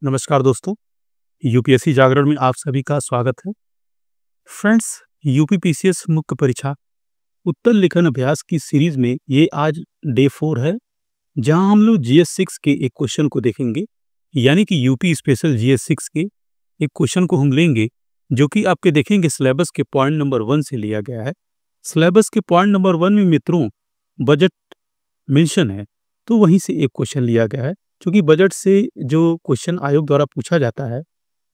नमस्कार दोस्तों, यूपीएससी जागरण में आप सभी का स्वागत है। फ्रेंड्स, यूपी पीसीएस मुख्य परीक्षा उत्तर लेखन अभ्यास की सीरीज में ये आज डे 4 है, जहां हम लोग जीएस 6 के एक क्वेश्चन को देखेंगे, यानी कि यूपी स्पेशल जीएस 6 के एक क्वेश्चन को हम लेंगे, जो कि आपके देखेंगे सिलेबस के पॉइंट नंबर 1 से लिया गया है। सिलेबस के पॉइंट नंबर 1 में मित्रों बजट मेंशन है, तो वहीं से एक क्वेश्चन लिया गया है। क्योंकि बजट से जो क्वेश्चन आयोग द्वारा पूछा जाता है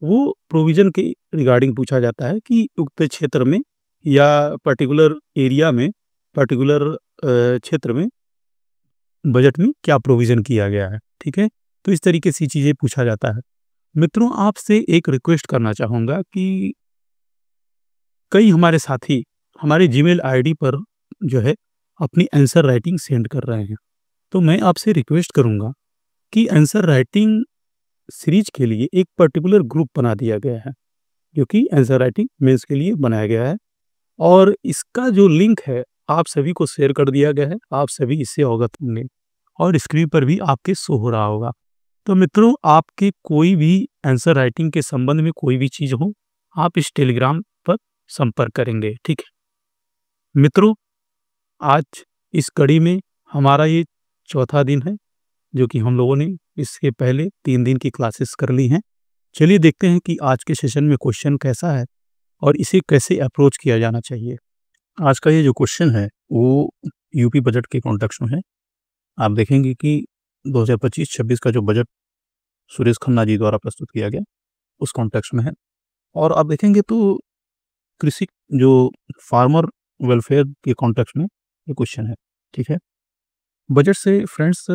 वो प्रोविजन के रिगार्डिंग पूछा जाता है कि उक्त क्षेत्र में या पर्टिकुलर एरिया में, पर्टिकुलर क्षेत्र में बजट में क्या प्रोविजन किया गया है। ठीक है, तो इस तरीके से चीज़ें पूछा जाता है। मित्रों, आपसे एक रिक्वेस्ट करना चाहूँगा कि कई हमारे साथी हमारे जीमेल आईडी पर जो है अपनी आंसर राइटिंग सेंड कर रहे हैं, तो मैं आपसे रिक्वेस्ट करूँगा कि आंसर राइटिंग सीरीज के लिए एक पर्टिकुलर ग्रुप बना दिया गया है, जो कि आंसर राइटिंग मेंस के लिए बनाया गया है, और इसका जो लिंक है आप सभी को शेयर कर दिया गया है। आप सभी इससे अवगत होंगे और स्क्रीन पर भी आपके शो हो रहा होगा। तो मित्रों, आपके कोई भी आंसर राइटिंग के संबंध में कोई भी चीज़ हो, आप इस टेलीग्राम पर संपर्क करेंगे। ठीक है मित्रों, आज इस कड़ी में हमारा ये चौथा दिन है, जो कि हम लोगों ने इसके पहले 3 दिन की क्लासेस कर ली हैं। चलिए देखते हैं कि आज के सेशन में क्वेश्चन कैसा है और इसे कैसे अप्रोच किया जाना चाहिए। आज का ये जो क्वेश्चन है वो यूपी बजट के कॉन्टेक्स्ट में है। आप देखेंगे कि 2025-26 का जो बजट सुरेश खन्ना जी द्वारा प्रस्तुत किया गया उस कॉन्टेक्स्ट में है, और आप देखेंगे तो कृषि जो फार्मर वेलफेयर के कॉन्टेक्स्ट में ये क्वेश्चन है। ठीक है, बजट से फ्रेंड्स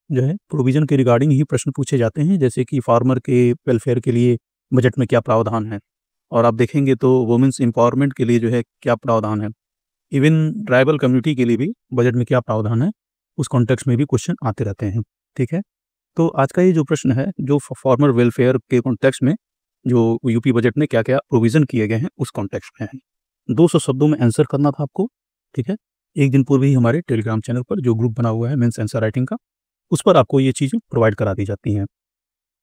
जो है प्रोविजन के रिगार्डिंग ही प्रश्न पूछे जाते हैं, जैसे कि फार्मर के वेलफेयर के लिए बजट में क्या प्रावधान है, और आप देखेंगे तो वुमेन्स एम्पावरमेंट के लिए जो है क्या प्रावधान है, इवन ट्राइबल कम्युनिटी के लिए भी बजट में क्या प्रावधान है, उस कॉन्टेक्स्ट में भी क्वेश्चन आते रहते हैं। ठीक है, तो आज का ये जो प्रश्न है जो फार्मर वेलफेयर के कॉन्टेक्स्ट में जो यूपी बजट में क्या क्या प्रोविजन किए गए हैं उस कॉन्टेक्स्ट में है। 200 शब्दों में आंसर करना था आपको। ठीक है, एक दिन पूर्व ही हमारे टेलीग्राम चैनल पर जो ग्रुप बना हुआ है मेंस आंसर राइटिंग का, उस पर आपको ये चीज़ें प्रोवाइड करा दी जाती हैं।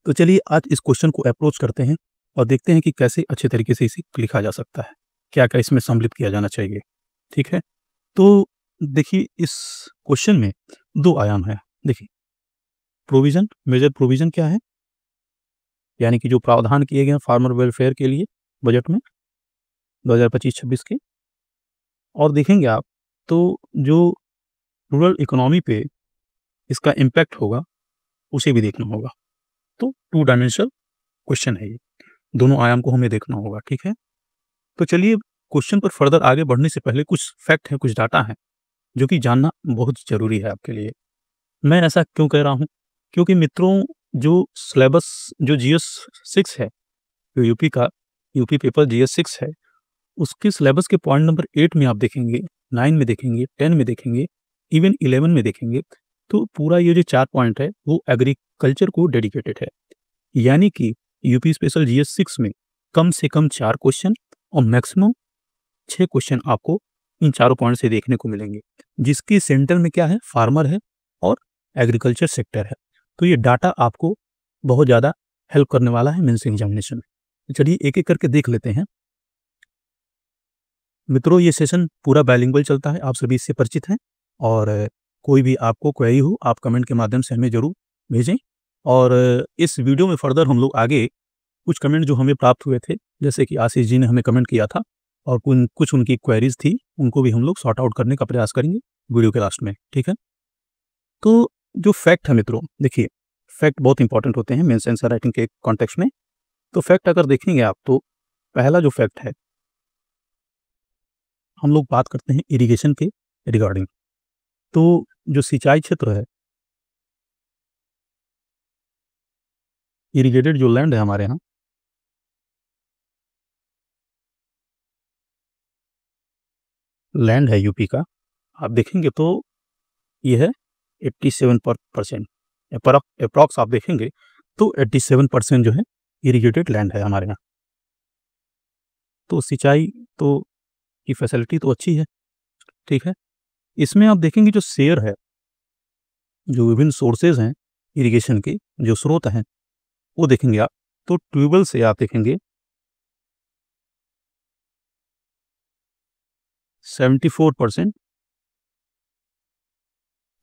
तो चलिए आज इस क्वेश्चन को अप्रोच करते हैं और देखते हैं कि कैसे अच्छे तरीके से इसे लिखा जा सकता है, क्या-क्या इसमें सम्मिलित किया जाना चाहिए। ठीक है, तो देखिए इस क्वेश्चन में 2 आयाम है। देखिए प्रोविज़न, मेजर प्रोविज़न क्या है, यानी कि जो प्रावधान किए गए हैं फार्मर वेलफेयर के लिए बजट में 2025-26 के, और देखेंगे आप तो जो रूरल इकोनॉमी पे इसका इम्पैक्ट होगा उसे भी देखना होगा। तो 2 डायमेंशनल क्वेश्चन है ये, दोनों आयाम को हमें देखना होगा। ठीक है, तो चलिए क्वेश्चन पर फर्दर आगे बढ़ने से पहले कुछ फैक्ट है, कुछ डाटा है जो कि जानना बहुत ज़रूरी है आपके लिए। मैं ऐसा क्यों कह रहा हूँ, क्योंकि मित्रों जो सिलेबस जो जीएस 6 है, जो यूपी पेपर जीएस 6 है, उसके सिलेबस के पॉइंट नंबर 8 में आप देखेंगे, 9 में देखेंगे, 10 में देखेंगे, इवन 11 में देखेंगे, तो पूरा ये जो 4 पॉइंट है वो एग्रीकल्चर को डेडिकेटेड है। यानी कि यूपी स्पेशल जीएस 6 में कम से कम 4 क्वेश्चन और मैक्सिमम 6 क्वेश्चन आपको इन चारों पॉइंट से देखने को मिलेंगे, जिसके सेंटर में क्या है, फार्मर है और एग्रीकल्चर सेक्टर है। तो ये डाटा आपको बहुत ज़्यादा हेल्प करने वाला है मेंस एग्जामिनेशन में। चलिए एक एक करके देख लेते हैं। मित्रों, ये सेशन पूरा बाइलिंगुअल चलता है, आप सभी इससे परिचित हैं, और कोई भी आपको क्वेरी हो आप कमेंट के माध्यम से हमें ज़रूर भेजें। और इस वीडियो में फर्दर हम लोग आगे कुछ कमेंट जो हमें प्राप्त हुए थे, जैसे कि आशीष जी ने हमें कमेंट किया था और कुछ उनकी क्वेरीज थी, उनको भी हम लोग सॉर्ट आउट करने का प्रयास करेंगे वीडियो के लास्ट में। ठीक है, तो जो फैक्ट है मित्रों, देखिए फैक्ट बहुत इंपॉर्टेंट होते हैं मेंस आंसर राइटिंग के कॉन्टेक्स्ट में। तो फैक्ट अगर देखेंगे आप तो पहला जो फैक्ट है, हम लोग बात करते हैं इरिगेशन के रिगार्डिंग। तो जो सिंचाई क्षेत्र है, इरिगेटेड जो लैंड है हमारे यहाँ, लैंड है यूपी का, आप देखेंगे तो ये है 87% अप्रॉक्स आप देखेंगे तो 87% जो है इरिगेटेड लैंड है हमारे यहाँ। तो सिंचाई तो की फैसिलिटी तो अच्छी है। ठीक है, इसमें आप देखेंगे जो शेयर है, जो विभिन्न सोर्सेज हैं इरिगेशन के, जो स्रोत हैं, वो देखेंगे आप, तो ट्यूबवेल से आप देखेंगे 74%,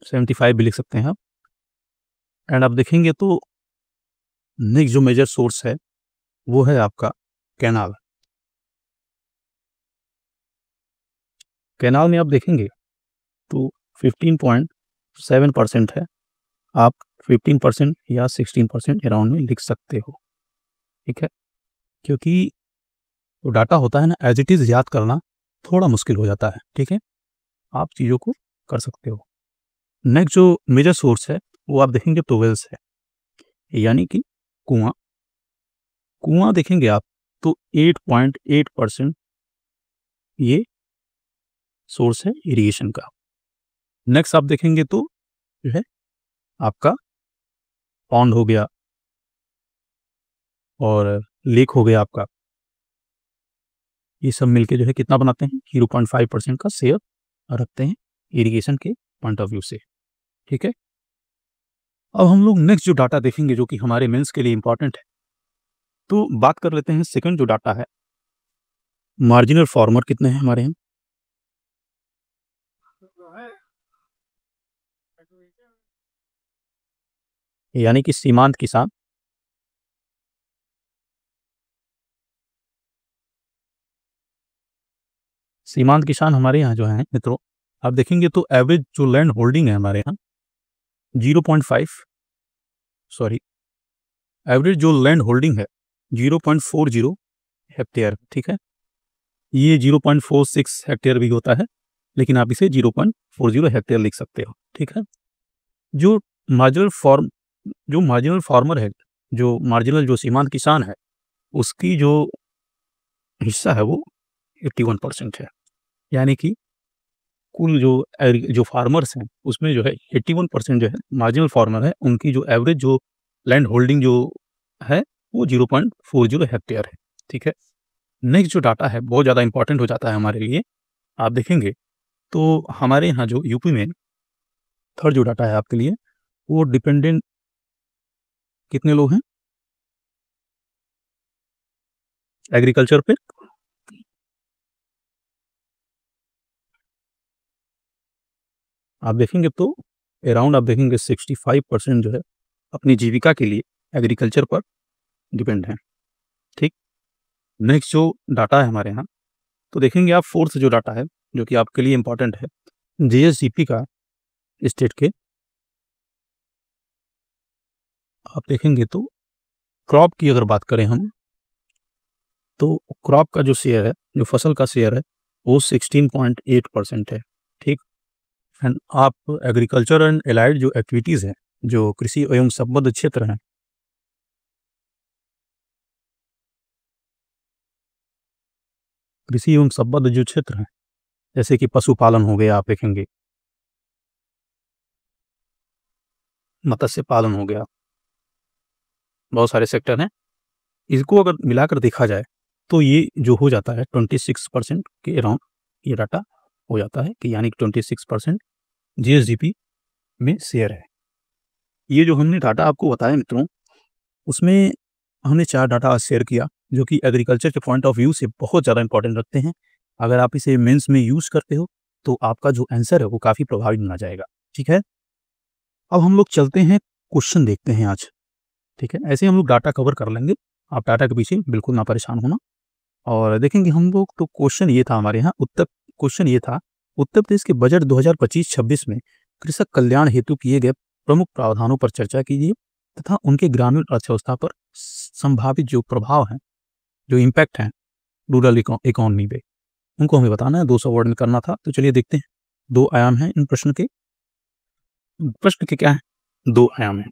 75 भी लिख सकते हैं आप। एंड आप देखेंगे तो नेक्स्ट जो मेजर सोर्स है वो है आपका कैनाल। कैनाल में आप देखेंगे तो 15.7% है। आप 15% या 16% अराउंड में लिख सकते हो, ठीक है, क्योंकि तो डाटा होता है ना, एज इट इज़ याद करना थोड़ा मुश्किल हो जाता है, ठीक है, आप चीज़ों को कर सकते हो। नेक्स्ट जो मेजर सोर्स है वो आप देखेंगे ट्यूबवेल्स है, यानी कि कुआं। कुआं देखेंगे आप तो 8.8% ये सोर्स है इरिगेशन का। नेक्स्ट आप देखेंगे तो जो है आपका पॉन्ड हो गया और लेक हो गया आपका, ये सब मिलके जो है कितना बनाते हैं, 0.5% का शेयर रखते हैं इरिगेशन के पॉइंट ऑफ व्यू से, ठीक है। अब हम लोग नेक्स्ट जो डाटा देखेंगे जो कि हमारे मेंस के लिए इंपॉर्टेंट है, तो बात कर लेते हैं सेकंड जो डाटा है, मार्जिनल फार्मर कितने हैं हमारे यहाँ, यानी कि सीमांत किसान। सीमांत किसान हमारे यहाँ जो है मित्रों, आप देखेंगे तो एवरेज जो लैंड होल्डिंग है हमारे यहाँ 0.5, सॉरी, एवरेज जो लैंड होल्डिंग है 0.40 हेक्टेयर, ठीक है। ये 0.46 हेक्टेयर भी होता है, लेकिन आप इसे 0.40 हेक्टेयर लिख सकते हो, ठीक है। जो मार्जिनल फार्मर है, जो मार्जिनल जो सीमांत किसान है, उसकी जो हिस्सा है वो 81% है, यानी कि कुल जो फार्मर्स हैं उसमें जो है 81% जो है मार्जिनल फार्मर है, उनकी जो एवरेज जो लैंड होल्डिंग जो है वो 0.40 हेक्टेयर है, ठीक है। नेक्स्ट जो डाटा है बहुत ज़्यादा इंपॉर्टेंट हो जाता है हमारे लिए। आप देखेंगे तो हमारे यहाँ जो यूपी में थर्ड जो डाटा है आपके लिए, वो डिपेंडेंट कितने लोग हैं एग्रीकल्चर पे, आप देखेंगे तो अराउंड आप देखेंगे 65% जो है अपनी जीविका के लिए एग्रीकल्चर पर डिपेंड है, ठीक। नेक्स्ट जो डाटा है हमारे यहाँ, तो देखेंगे आप फोर्थ जो डाटा है जो कि आपके लिए इम्पोर्टेंट है, जीएसडीपी का स्टेट के। आप देखेंगे तो क्रॉप की अगर बात करें हम, तो क्रॉप का जो शेयर है, जो फसल का शेयर है, वो 16.8% है, ठीक। एंड आप एग्रीकल्चर एंड एलाइड जो एक्टिविटीज़ हैं, जो कृषि एवं संबद्ध क्षेत्र हैं, कृषि एवं संबद्ध जो क्षेत्र हैं, जैसे कि पशुपालन हो गया, आप देखेंगे मत्स्य पालन हो गया, बहुत सारे सेक्टर हैं, इसको अगर मिलाकर देखा जाए तो ये जो हो जाता है 26% के अराउंड ये डाटा हो जाता है, कि यानी कि 26% जीएसडीपी में शेयर है। ये जो हमने डाटा आपको बताया मित्रों, उसमें हमने 4 डाटा आज शेयर किया जो कि एग्रीकल्चर के पॉइंट ऑफ व्यू से बहुत ज़्यादा इंपॉर्टेंट रखते हैं। अगर आप इसे मेंस में यूज़ करते हो तो आपका जो आंसर है वो काफ़ी प्रभावी बना जाएगा, ठीक है। अब हम लोग चलते हैं, क्वेश्चन देखते हैं आज, ठीक है। ऐसे हम लोग डाटा कवर कर लेंगे, आप डाटा के पीछे बिल्कुल ना परेशान होना। और देखेंगे हम लोग तो क्वेश्चन ये था हमारे यहाँ, क्वेश्चन ये था, उत्तर प्रदेश के बजट 2025-26 में कृषक कल्याण हेतु किए गए प्रमुख प्रावधानों पर चर्चा कीजिए तथा उनके ग्रामीण अर्थव्यवस्था पर संभावित जो प्रभाव हैं, जो इम्पैक्ट हैं रूरल इकोनॉमी पे, उनको हमें बताना है। 200 वर्ड में करना था, तो चलिए देखते हैं। 2 आयाम हैं इन प्रश्न के, क्या है, 2 आयाम है।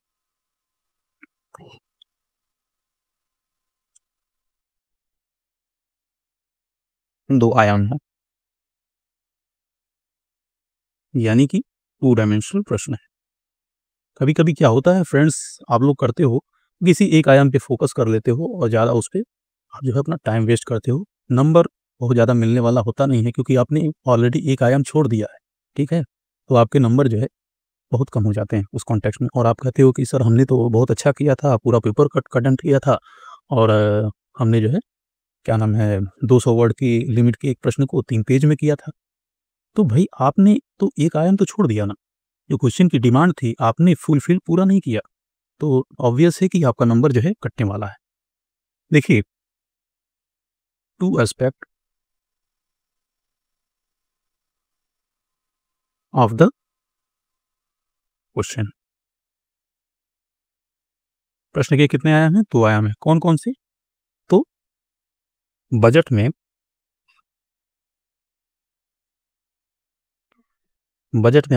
दो आयाम है, यानी कि 2 डायमेंशनल प्रश्न है। कभी कभी क्या होता है फ्रेंड्स, आप लोग करते हो किसी एक आयाम पे फोकस कर लेते हो और ज़्यादा उस पर आप जो है अपना टाइम वेस्ट करते हो, नंबर बहुत ज़्यादा मिलने वाला होता नहीं है, क्योंकि आपने ऑलरेडी एक आयाम छोड़ दिया है। ठीक है, तो आपके नंबर जो है बहुत कम हो जाते हैं उस कॉन्टेक्स्ट में, और आप कहते हो कि सर हमने तो बहुत अच्छा किया था, पूरा पेपर कट अटेम्प्ट किया था, और हमने जो है क्या नाम है 200 वर्ड की लिमिट के एक प्रश्न को 3 पेज में किया था। तो भाई आपने तो एक आयाम तो छोड़ दिया ना, जो क्वेश्चन की डिमांड थी आपने फुलफिल पूरा नहीं किया, तो ऑब्वियस है कि आपका नंबर जो है कटने वाला है। देखिए, to aspect of the question, प्रश्न के कितने आयाम हैं? 2 आयाम है। कौन-कौन से? तो बजट में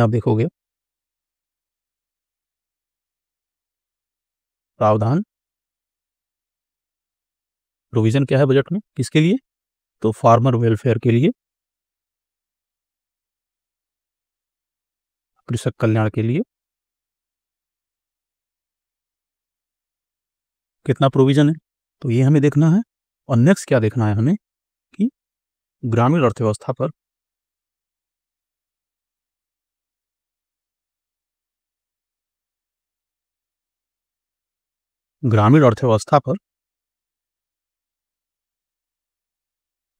आप देखोगे, प्रावधान, प्रोविज़न क्या है बजट में? किसके लिए? तो फार्मर वेलफेयर के लिए, कृषक कल्याण के लिए। कितना प्रोविज़न है? तो ये हमें देखना है। और नेक्स्ट क्या देखना है हमें कि ग्रामीण अर्थव्यवस्था पर ग्रामीण अर्थव्यवस्था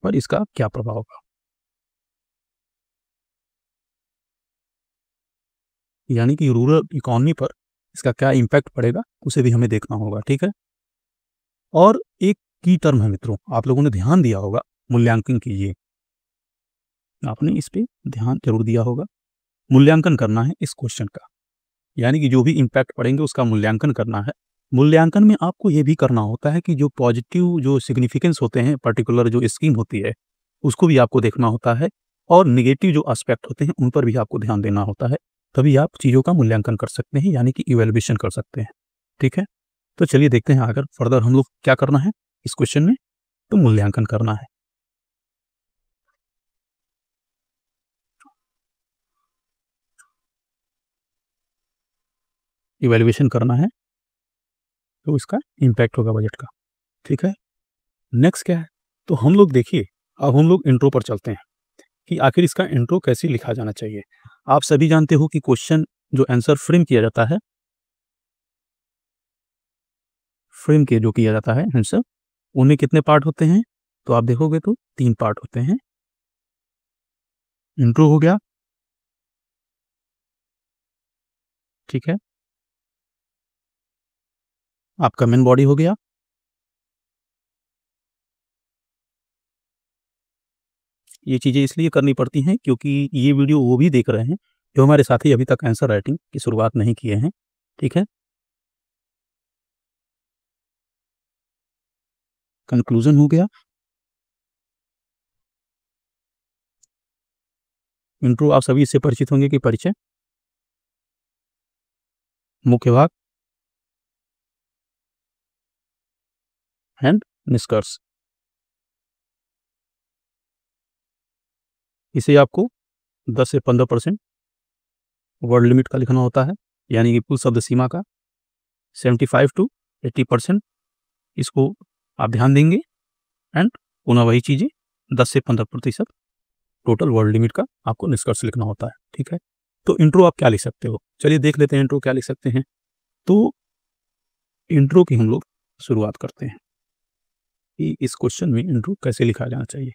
पर इसका क्या प्रभाव होगा? यानी कि रूरल इकोनॉमी पर इसका क्या इम्पैक्ट पड़ेगा, उसे भी हमें देखना होगा, ठीक है? और एक की टर्म है मित्रों, आप लोगों ने ध्यान दिया होगा, मूल्यांकन कीजिए। आपने इस पे ध्यान ज़रूर दिया होगा। मूल्यांकन करना है इस क्वेश्चन का, यानी कि जो भी इम्पैक्ट पड़ेंगे उसका मूल्यांकन करना है। मूल्यांकन में आपको ये भी करना होता है कि जो पॉजिटिव जो सिग्निफिकेंस होते हैं, पर्टिकुलर जो स्कीम होती है, उसको भी आपको देखना होता है, और नेगेटिव जो एस्पेक्ट होते हैं, उन पर भी आपको ध्यान देना होता है। तभी आप चीज़ों का मूल्यांकन कर सकते हैं, यानी कि इवैल्यूएशन कर सकते हैं, ठीक है? तो चलिए देखते हैं आगे फर्दर हम लोग क्या करना है इस क्वेश्चन में, तो मूल्यांकन करना है। इवैल्यूएशन करना है, तो इसका इम्पैक्ट होगा बजट का, ठीक है? नेक्स्ट क्या है? तो हम लोग देखिए, अब हम लोग इंट्रो पर चलते हैं कि आखिर इसका इंट्रो कैसे लिखा जाना चाहिए। आप सभी जानते हो कि क्वेश्चन जो आंसर फ्रेम किया जाता है, फ्रेम के जो किया जाता है आंसर, उनमें कितने पार्ट होते हैं? तो आप देखोगे तो 3 पार्ट होते हैं। इंट्रो हो गया, ठीक है? आपका मेन बॉडी हो गया। ये चीज़ें इसलिए करनी पड़ती हैं क्योंकि ये वीडियो वो भी देख रहे हैं, जो हमारे साथी अभी तक आंसर राइटिंग की शुरुआत नहीं किए हैं, ठीक है? कंक्लूज़न हो गया। इंट्रो आप सभी इससे परिचित होंगे कि परिचय, मुख्य भाग एंड निष्कर्ष। इसे आपको 10 से 15% वर्ड लिमिट का लिखना होता है, यानी कि कुल शब्द सीमा का 75 टू 80% इसको आप ध्यान देंगे, एंड पुनः वही चीज़ें 10 से 15% टोटल वर्ड लिमिट का आपको निष्कर्ष लिखना होता है, ठीक है? तो इंट्रो आप क्या लिख सकते हो? चलिए देख लेते हैं इंट्रो क्या लिख सकते हैं। तो इंट्रो की हम लोग शुरुआत करते हैं कि इस क्वेश्चन में इंट्रो कैसे लिखा जाना चाहिए।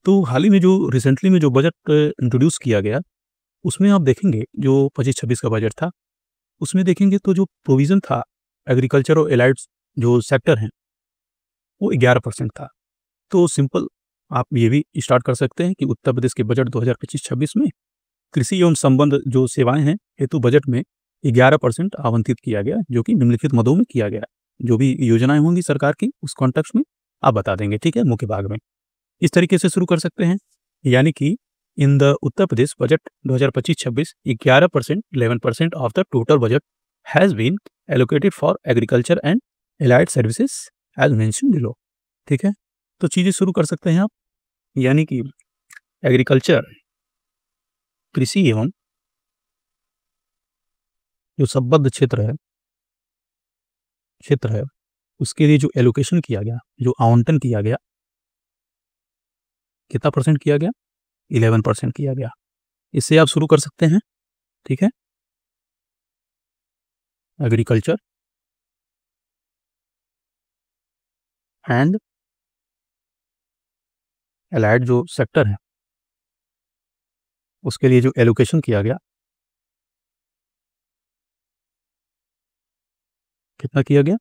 तो हाल ही में जो रिसेंटली में जो बजट इंट्रोड्यूस किया गया, उसमें आप देखेंगे जो 25-26 का बजट था, उसमें देखेंगे तो जो प्रोविज़न था एग्रीकल्चर और एलाइड जो सेक्टर हैं, वो 11% था। तो सिंपल आप ये भी स्टार्ट कर सकते हैं कि उत्तर प्रदेश के बजट 2025-26 में कृषि एवं संबंध जो सेवाएँ हैं, हेतु बजट में 11% आवंटित किया गया, जो कि निम्नलिखित मदों में किया गया। जो भी योजनाएँ होंगी सरकार की, उस कॉन्टेक्स्ट में आप बता देंगे, ठीक है? मुख्य भाग में। इस तरीके से शुरू कर सकते हैं, यानी कि in the Uttar Pradesh budget 2025-26 11% 11% of the total budget has been allocated for agriculture and allied services as mentioned below, ठीक है? तो चीज़ें शुरू कर सकते हैं आप, यानी कि एग्रीकल्चर, कृषि एवं जो संबद्ध क्षेत्र है, उसके लिए जो एलोकेशन किया गया, जो आवंटन किया गया, कितना परसेंट किया गया? 11% किया गया। इससे आप शुरू कर सकते हैं, ठीक है। एग्रीकल्चर एंड एलाइड जो सेक्टर है उसके लिए जो एलोकेशन किया गया, कितना किया गया,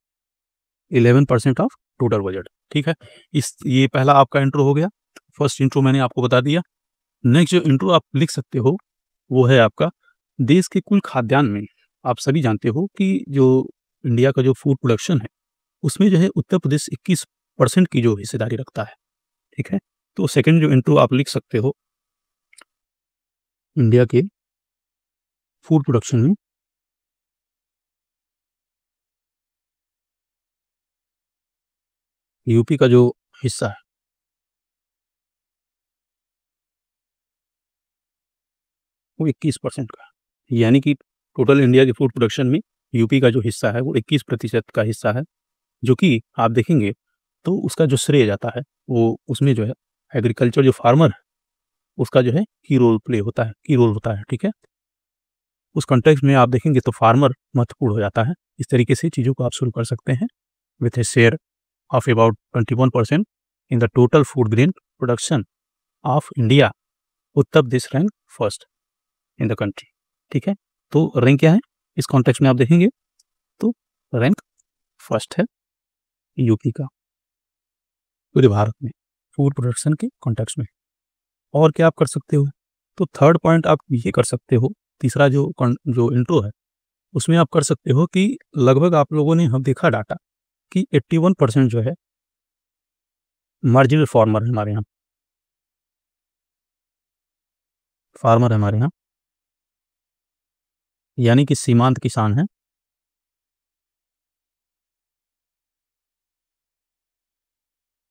11% ऑफ टोटल बजट, ठीक है। ये पहला आपका इंट्रो हो गया, फर्स्ट इंट्रो मैंने आपको बता दिया। नेक्स्ट जो इंट्रो आप लिख सकते हो वो है आपका, देश के कुल खाद्यान्न में आप सभी जानते हो कि जो इंडिया का जो फूड प्रोडक्शन है उसमें जो है उत्तर प्रदेश 21% की जो हिस्सेदारी रखता है, ठीक है। तो सेकंड जो इंट्रो आप लिख सकते हो, इंडिया के फूड प्रोडक्शन में यूपी का जो हिस्सा है वो 21% का, यानी कि टोटल इंडिया के फूड प्रोडक्शन में यूपी का जो हिस्सा है वो 21% का हिस्सा है, जो कि आप देखेंगे तो उसका जो श्रेय जाता है वो उसमें जो है एग्रीकल्चर जो फार्मर है उसका जो है की रोल होता है, ठीक है। उस कॉन्टेक्स्ट में आप देखेंगे तो फार्मर महत्वपूर्ण हो जाता है। इस तरीके से चीज़ों को आप शुरू कर सकते हैं। With A share of about 21% in the total food grain production of India, Uttar Pradesh rank first in the country, ठीक है। तो रैंक क्या है इस कॉन्टेक्स्ट में आप देखेंगे तो रैंक फर्स्ट है यूपी का पूरे भारत में फूड प्रोडक्शन के कॉन्टेक्स्ट में। और क्या आप कर सकते हो, तो थर्ड पॉइंट आप ये कर सकते हो, तीसरा जो इंट्रो है उसमें आप कर सकते हो कि लगभग आप लोगों ने हम देखा डाटा कि 81% जो है मार्जिनल फार्मर है हमारे यहाँ, फार्मर है हमारे यहाँ, यानी कि सीमांत किसान हैं।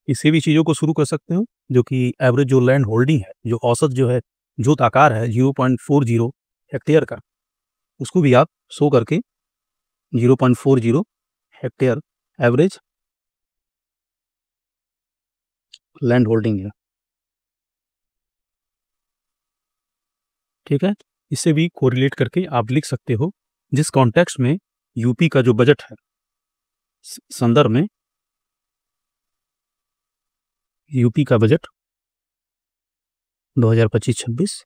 किसी भी चीज़ों को शुरू कर सकते हो जो कि एवरेज जो लैंड होल्डिंग है, जो औसत जो है जोत आकार है 0.40 हेक्टेयर का, उसको भी आप शो करके 0.40 हेक्टेयर एवरेज लैंड होल्डिंग है, ठीक है। इससे भी कोरिलेट करके आप लिख सकते हो जिस कॉन्टेक्स्ट में यूपी का जो बजट है संदर्भ में यूपी का बजट 2025-26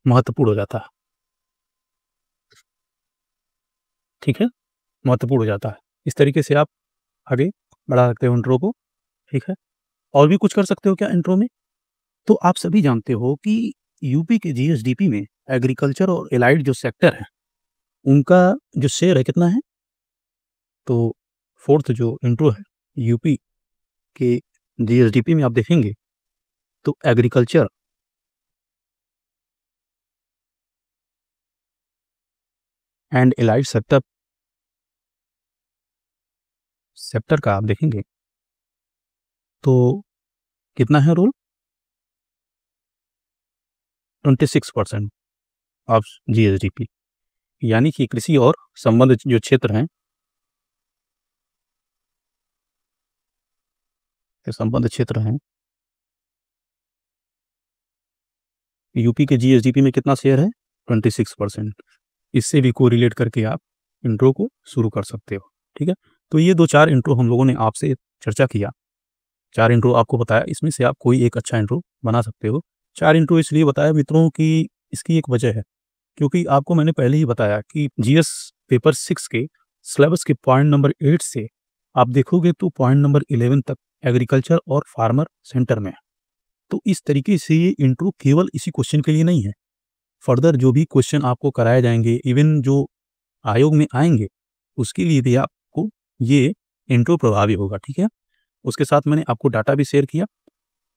महत्वपूर्ण हो जाता है, ठीक है, महत्वपूर्ण हो जाता है। इस तरीके से आप आगे बढ़ा सकते हो इंट्रो को, ठीक है। और भी कुछ कर सकते हो क्या इंट्रो में, तो आप सभी जानते हो कि यूपी के जीएसडीपी में एग्रीकल्चर और एलाइड जो सेक्टर है उनका जो शेयर है कितना है, तो फोर्थ जो इंट्रो है यूपी के जीएसडीपी में आप देखेंगे तो एग्रीकल्चर एंड एलाइड सेक्टर का आप देखेंगे तो कितना है रोल, 26% ऑफ जीएसडीपी, यानी कि कृषि और संबंधित जो क्षेत्र हैं, संबंधित क्षेत्र हैं, यूपी के जीएसडीपी में कितना शेयर है, 26%। इससे भी कोरिलेट करके आप इंट्रो को शुरू कर सकते हो, ठीक है। तो ये 2-4 इंट्रो हम लोगों ने आपसे चर्चा किया, 4 इंट्रो आपको बताया, इसमें से आप कोई एक अच्छा इंट्रो बना सकते हो। 4 इंट्रो इसलिए बताया मित्रों कि इसकी एक वजह है, क्योंकि आपको मैंने पहले ही बताया कि जीएस पेपर 6 के सिलेबस के पॉइंट नंबर 8 से आप देखोगे तो पॉइंट नंबर 11 तक एग्रीकल्चर और फार्मर सेंटर में है। तो इस तरीके से ये इंट्रो केवल इसी क्वेश्चन के लिए नहीं है, फर्दर जो भी क्वेश्चन आपको कराए जाएंगे, इवन जो आयोग में आएंगे, उसके लिए भी आपको ये इंट्रो प्रभावी होगा, ठीक है। उसके साथ मैंने आपको डाटा भी शेयर किया।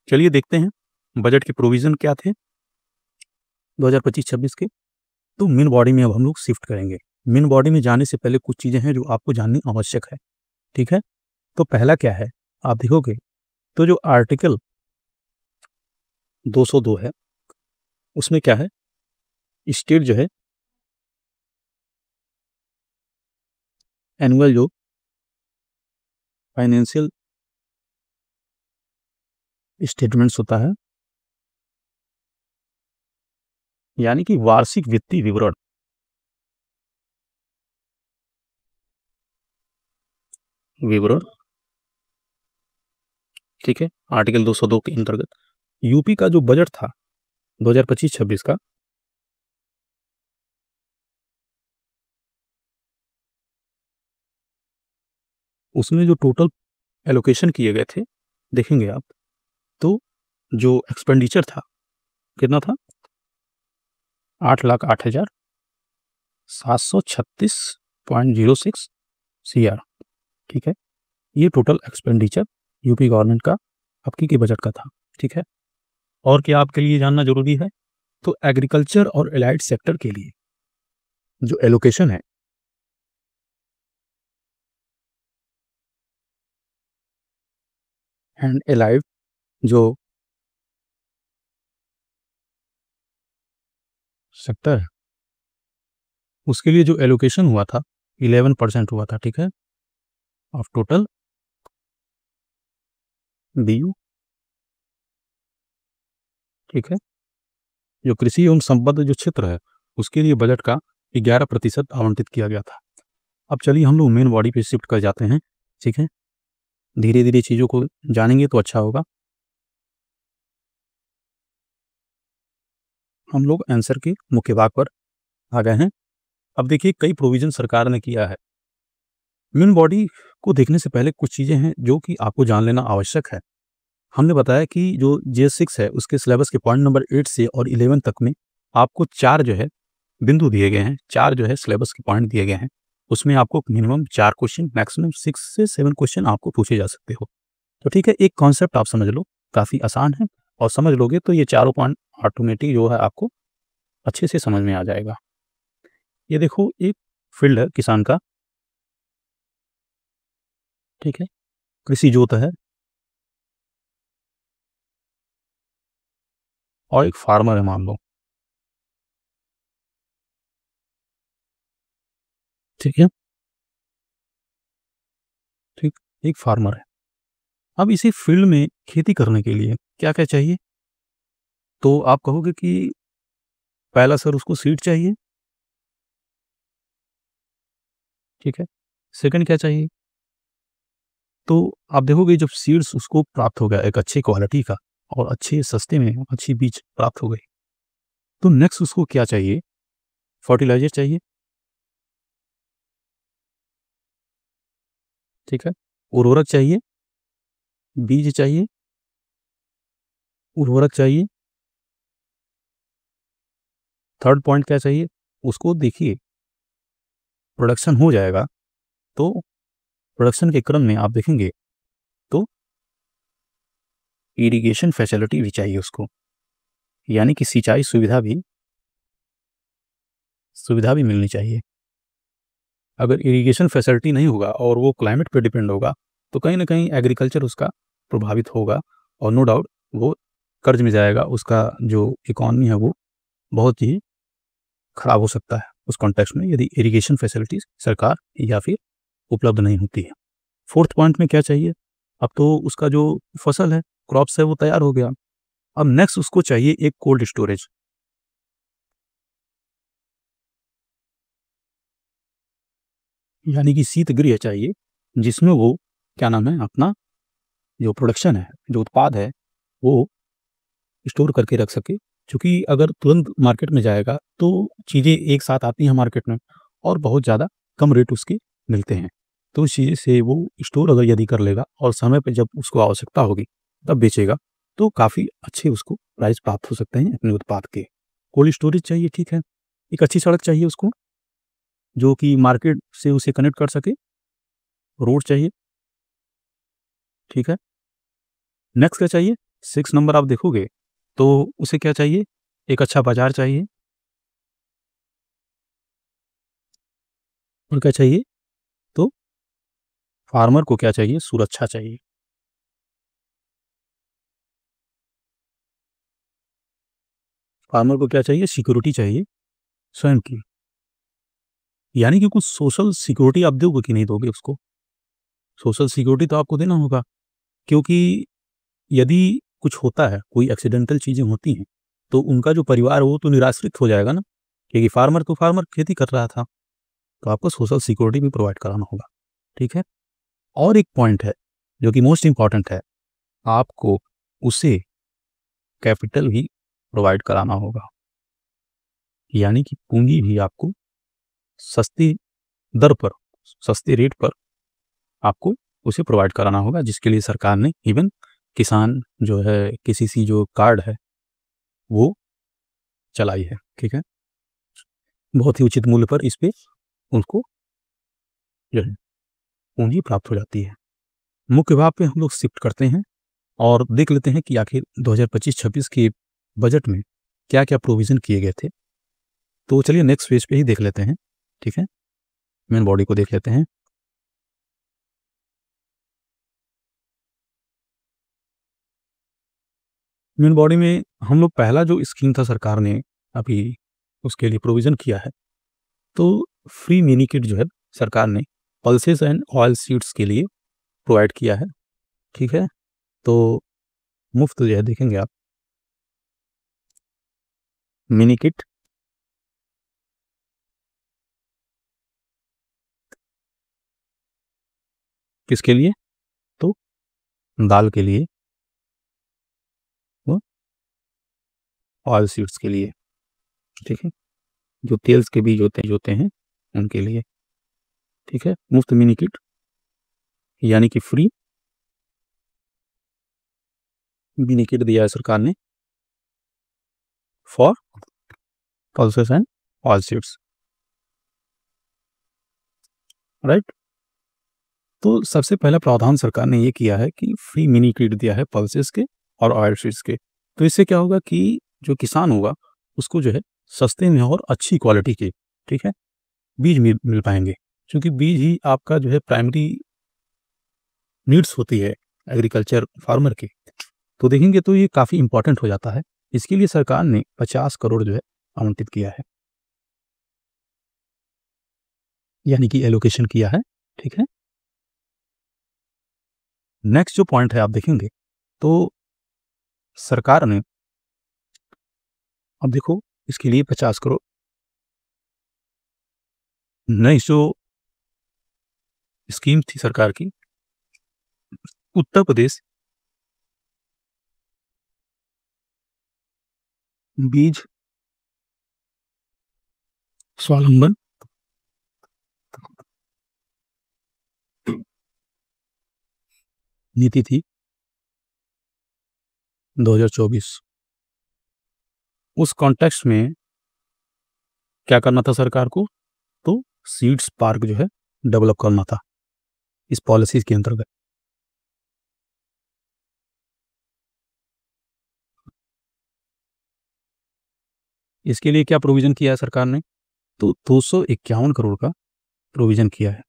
चलिए देखते हैं बजट के प्रोविज़न क्या थे 2025-26 के। तो मेन बॉडी में अब हम लोग शिफ्ट करेंगे। मेन बॉडी में जाने से पहले कुछ चीज़ें हैं जो आपको जाननी आवश्यक है, ठीक है। तो पहला क्या है, आप देखोगे तो जो आर्टिकल 202 है उसमें क्या है, स्टेट जो है एनुअल जो फाइनेंशियल स्टेटमेंट्स होता है यानी कि वार्षिक वित्तीय विवरण। विवरण, ठीक है, आर्टिकल 202 के अंतर्गत यूपी का जो बजट था 2025-26 का, उसमें जो टोटल एलोकेशन किए गए थे, देखेंगे आप, तो जो एक्सपेंडिचर था कितना था, 8,08,736.06 CR, ठीक है। ये टोटल एक्सपेंडिचर यूपी गवर्नमेंट का आपकी के बजट का था, ठीक है। और क्या आपके लिए जानना जरूरी है, तो एग्रीकल्चर और एलाइड सेक्टर के लिए जो एलोकेशन है, एंड एलाइड जो सेक्टर है, उसके लिए जो एलोकेशन हुआ था 11% हुआ था, ठीक है, ऑफ टोटल BU, ठीक है। जो कृषि एवं संबद्ध जो क्षेत्र है, उसके लिए बजट का 11% आवंटित किया गया था। अब चलिए हम लोग मेन बॉडी पे शिफ्ट कर जाते हैं, ठीक है। धीरे धीरे चीज़ों को जानेंगे तो अच्छा होगा। हम लोग आंसर के मुख्य भाग पर आ गए हैं। अब देखिए कई प्रोविजन सरकार ने किया है। मेन बॉडी को देखने से पहले कुछ चीज़ें हैं जो कि आपको जान लेना आवश्यक है। हमने बताया कि जो JS6 है उसके सिलेबस के पॉइंट नंबर 8 से और 11 तक में आपको 4 जो है बिंदु दिए गए हैं, 4 जो है सिलेबस के पॉइंट दिए गए हैं। उसमें आपको मिनिमम 4 क्वेश्चन, मैक्सिमम 6 से 7 क्वेश्चन आपको पूछे जा सकते हो। तो ठीक है, एक कॉन्सेप्ट आप समझ लो, काफ़ी आसान है, और समझ लोगे तो ये चारों पॉइंट ऑटोमेटिक जो है आपको अच्छे से समझ में आ जाएगा। ये देखो एक फील्ड है किसान का, ठीक है, कृषि जोत है, और एक फार्मर है मान लो, ठीक है, ठीक, एक फार्मर है। अब इसी फील्ड में खेती करने के लिए क्या क्या चाहिए, तो आप कहोगे कि पहला सर उसको सीड चाहिए, ठीक है। सेकंड क्या चाहिए, तो आप देखोगे जब सीड्स उसको प्राप्त हो गया एक अच्छी क्वालिटी का और अच्छे सस्ते में अच्छी बीज प्राप्त हो गई, तो नेक्स्ट उसको क्या चाहिए, फर्टिलाइजर चाहिए, ठीक है, उर्वरक चाहिए, बीज चाहिए, उर्वरक चाहिए। थर्ड पॉइंट क्या चाहिए, उसको देखिए प्रोडक्शन हो जाएगा तो प्रोडक्शन के क्रम में आप देखेंगे तो इरिगेशन फैसिलिटी भी चाहिए उसको, यानी कि सिंचाई सुविधा भी मिलनी चाहिए। अगर इरिगेशन फैसिलिटी नहीं होगा और वो क्लाइमेट पे डिपेंड होगा तो कहीं ना कहीं एग्रीकल्चर उसका प्रभावित होगा, और नो डाउट वो कर्ज में जाएगा, उसका जो इकॉनमी है वो बहुत ही खराब हो सकता है उस कॉन्टेक्स्ट में, यदि इरिगेशन फैसिलिटीज सरकार या फिर उपलब्ध नहीं होती है। फोर्थ पॉइंट में क्या चाहिए, अब तो उसका जो फसल है, क्रॉप्स है, वो तैयार हो गया। अब नेक्स्ट उसको चाहिए एक कोल्ड स्टोरेज, यानी कि शीत गृह चाहिए, जिसमें वो क्या नाम है अपना जो प्रोडक्शन है, जो उत्पाद है, वो स्टोर करके रख सके। क्योंकि अगर तुरंत मार्केट में जाएगा तो चीज़ें एक साथ आती हैं मार्केट में और बहुत ज़्यादा कम रेट उसके मिलते हैं। तो उस चीज़ से वो स्टोर अगर यदि कर लेगा और समय पे जब उसको आवश्यकता होगी तब बेचेगा, तो काफ़ी अच्छे उसको प्राइस प्राप्त हो सकते हैं अपने उत्पाद के। कोल्ड स्टोरेज चाहिए, ठीक है। एक अच्छी सड़क चाहिए उसको, जो कि मार्केट से उसे कनेक्ट कर सके। रोड चाहिए, ठीक है। नेक्स्ट क्या चाहिए, 6 नंबर आप देखोगे तो उसे क्या चाहिए, एक अच्छा बाज़ार चाहिए, और क्या चाहिए, तो फार्मर को क्या चाहिए, सुरक्षा चाहिए। फार्मर को क्या चाहिए, सिक्योरिटी चाहिए स्वयं की, यानी कि कुछ सोशल सिक्योरिटी आप दोगे कि नहीं दोगे उसको। सोशल सिक्योरिटी तो आपको देना होगा, क्योंकि यदि कुछ होता है, कोई एक्सीडेंटल चीज़ें होती हैं, तो उनका जो परिवार है वो तो निराश्रित हो जाएगा ना, क्योंकि फार्मर खेती कर रहा था, तो आपको सोशल सिक्योरिटी भी प्रोवाइड कराना होगा, ठीक है। और एक पॉइंट है जो कि मोस्ट इम्पॉर्टेंट है, आपको उसे कैपिटल भी प्रोवाइड कराना होगा, यानी कि पूंजी भी आपको सस्ती दर पर, सस्ते रेट पर आपको उसे प्रोवाइड कराना होगा, जिसके लिए सरकार ने इवन किसान जो है केसीसी जो कार्ड है वो चलाई है, ठीक है। बहुत ही उचित मूल्य पर इस पे उनको जो है पूंजी प्राप्त हो जाती है। मुख्य भाग पे हम लोग शिफ्ट करते हैं और देख लेते हैं कि आखिर 2025-26 के बजट में क्या-क्या प्रोविज़न किए गए थे। तो चलिए नेक्स्ट पेज पे ही देख लेते हैं, ठीक है। मेन बॉडी को देख लेते हैं। मेन बॉडी में हम लोग पहला जो स्कीम था सरकार ने अभी उसके लिए प्रोविज़न किया है, तो फ्री मिनी किट जो है सरकार ने पल्सेस एंड ऑयल सीड्स के लिए प्रोवाइड किया है, ठीक है। तो मुफ्त जो है देखेंगे आप मिनी किट किसके लिए? तो दाल के लिए, वो ऑयल सीड्स के लिए, ठीक है। जो तेल्स के बीज होते हैं उनके लिए, ठीक है। मुफ्त मिनी किट यानी कि फ्री मिनी किट दिया है सरकार ने for pulses and oil seeds, right. तो सबसे पहला प्रावधान सरकार ने ये किया है कि फ्री मिनी किट दिया है पल्सेस के और ऑयल सीड्स के। तो इससे क्या होगा कि जो किसान होगा उसको जो है सस्ते में और अच्छी क्वालिटी के, ठीक है, बीज मिल पाएंगे, क्योंकि बीज ही आपका जो है प्राइमरी नीड्स होती है एग्रीकल्चर फार्मर की। तो देखेंगे तो ये काफ़ी इंपॉर्टेंट हो जाता है। इसके लिए सरकार ने 50 करोड़ जो है आवंटित किया है, यानी कि एलोकेशन किया है, ठीक है। नेक्स्ट जो पॉइंट है आप देखेंगे तो सरकार ने, अब देखो, इसके लिए 50 करोड़ नई जो स्कीम थी सरकार की, उत्तर प्रदेश बीज स्वावलंबन नीति थी 2024। उस कॉन्टेक्स्ट में क्या करना था सरकार को? तो सीड्स पार्क जो है डेवलप करना था इस पॉलिसीज के अंतर्गत। इसके लिए क्या प्रोविजन किया है सरकार ने? तो 251 करोड़ का प्रोविजन किया है।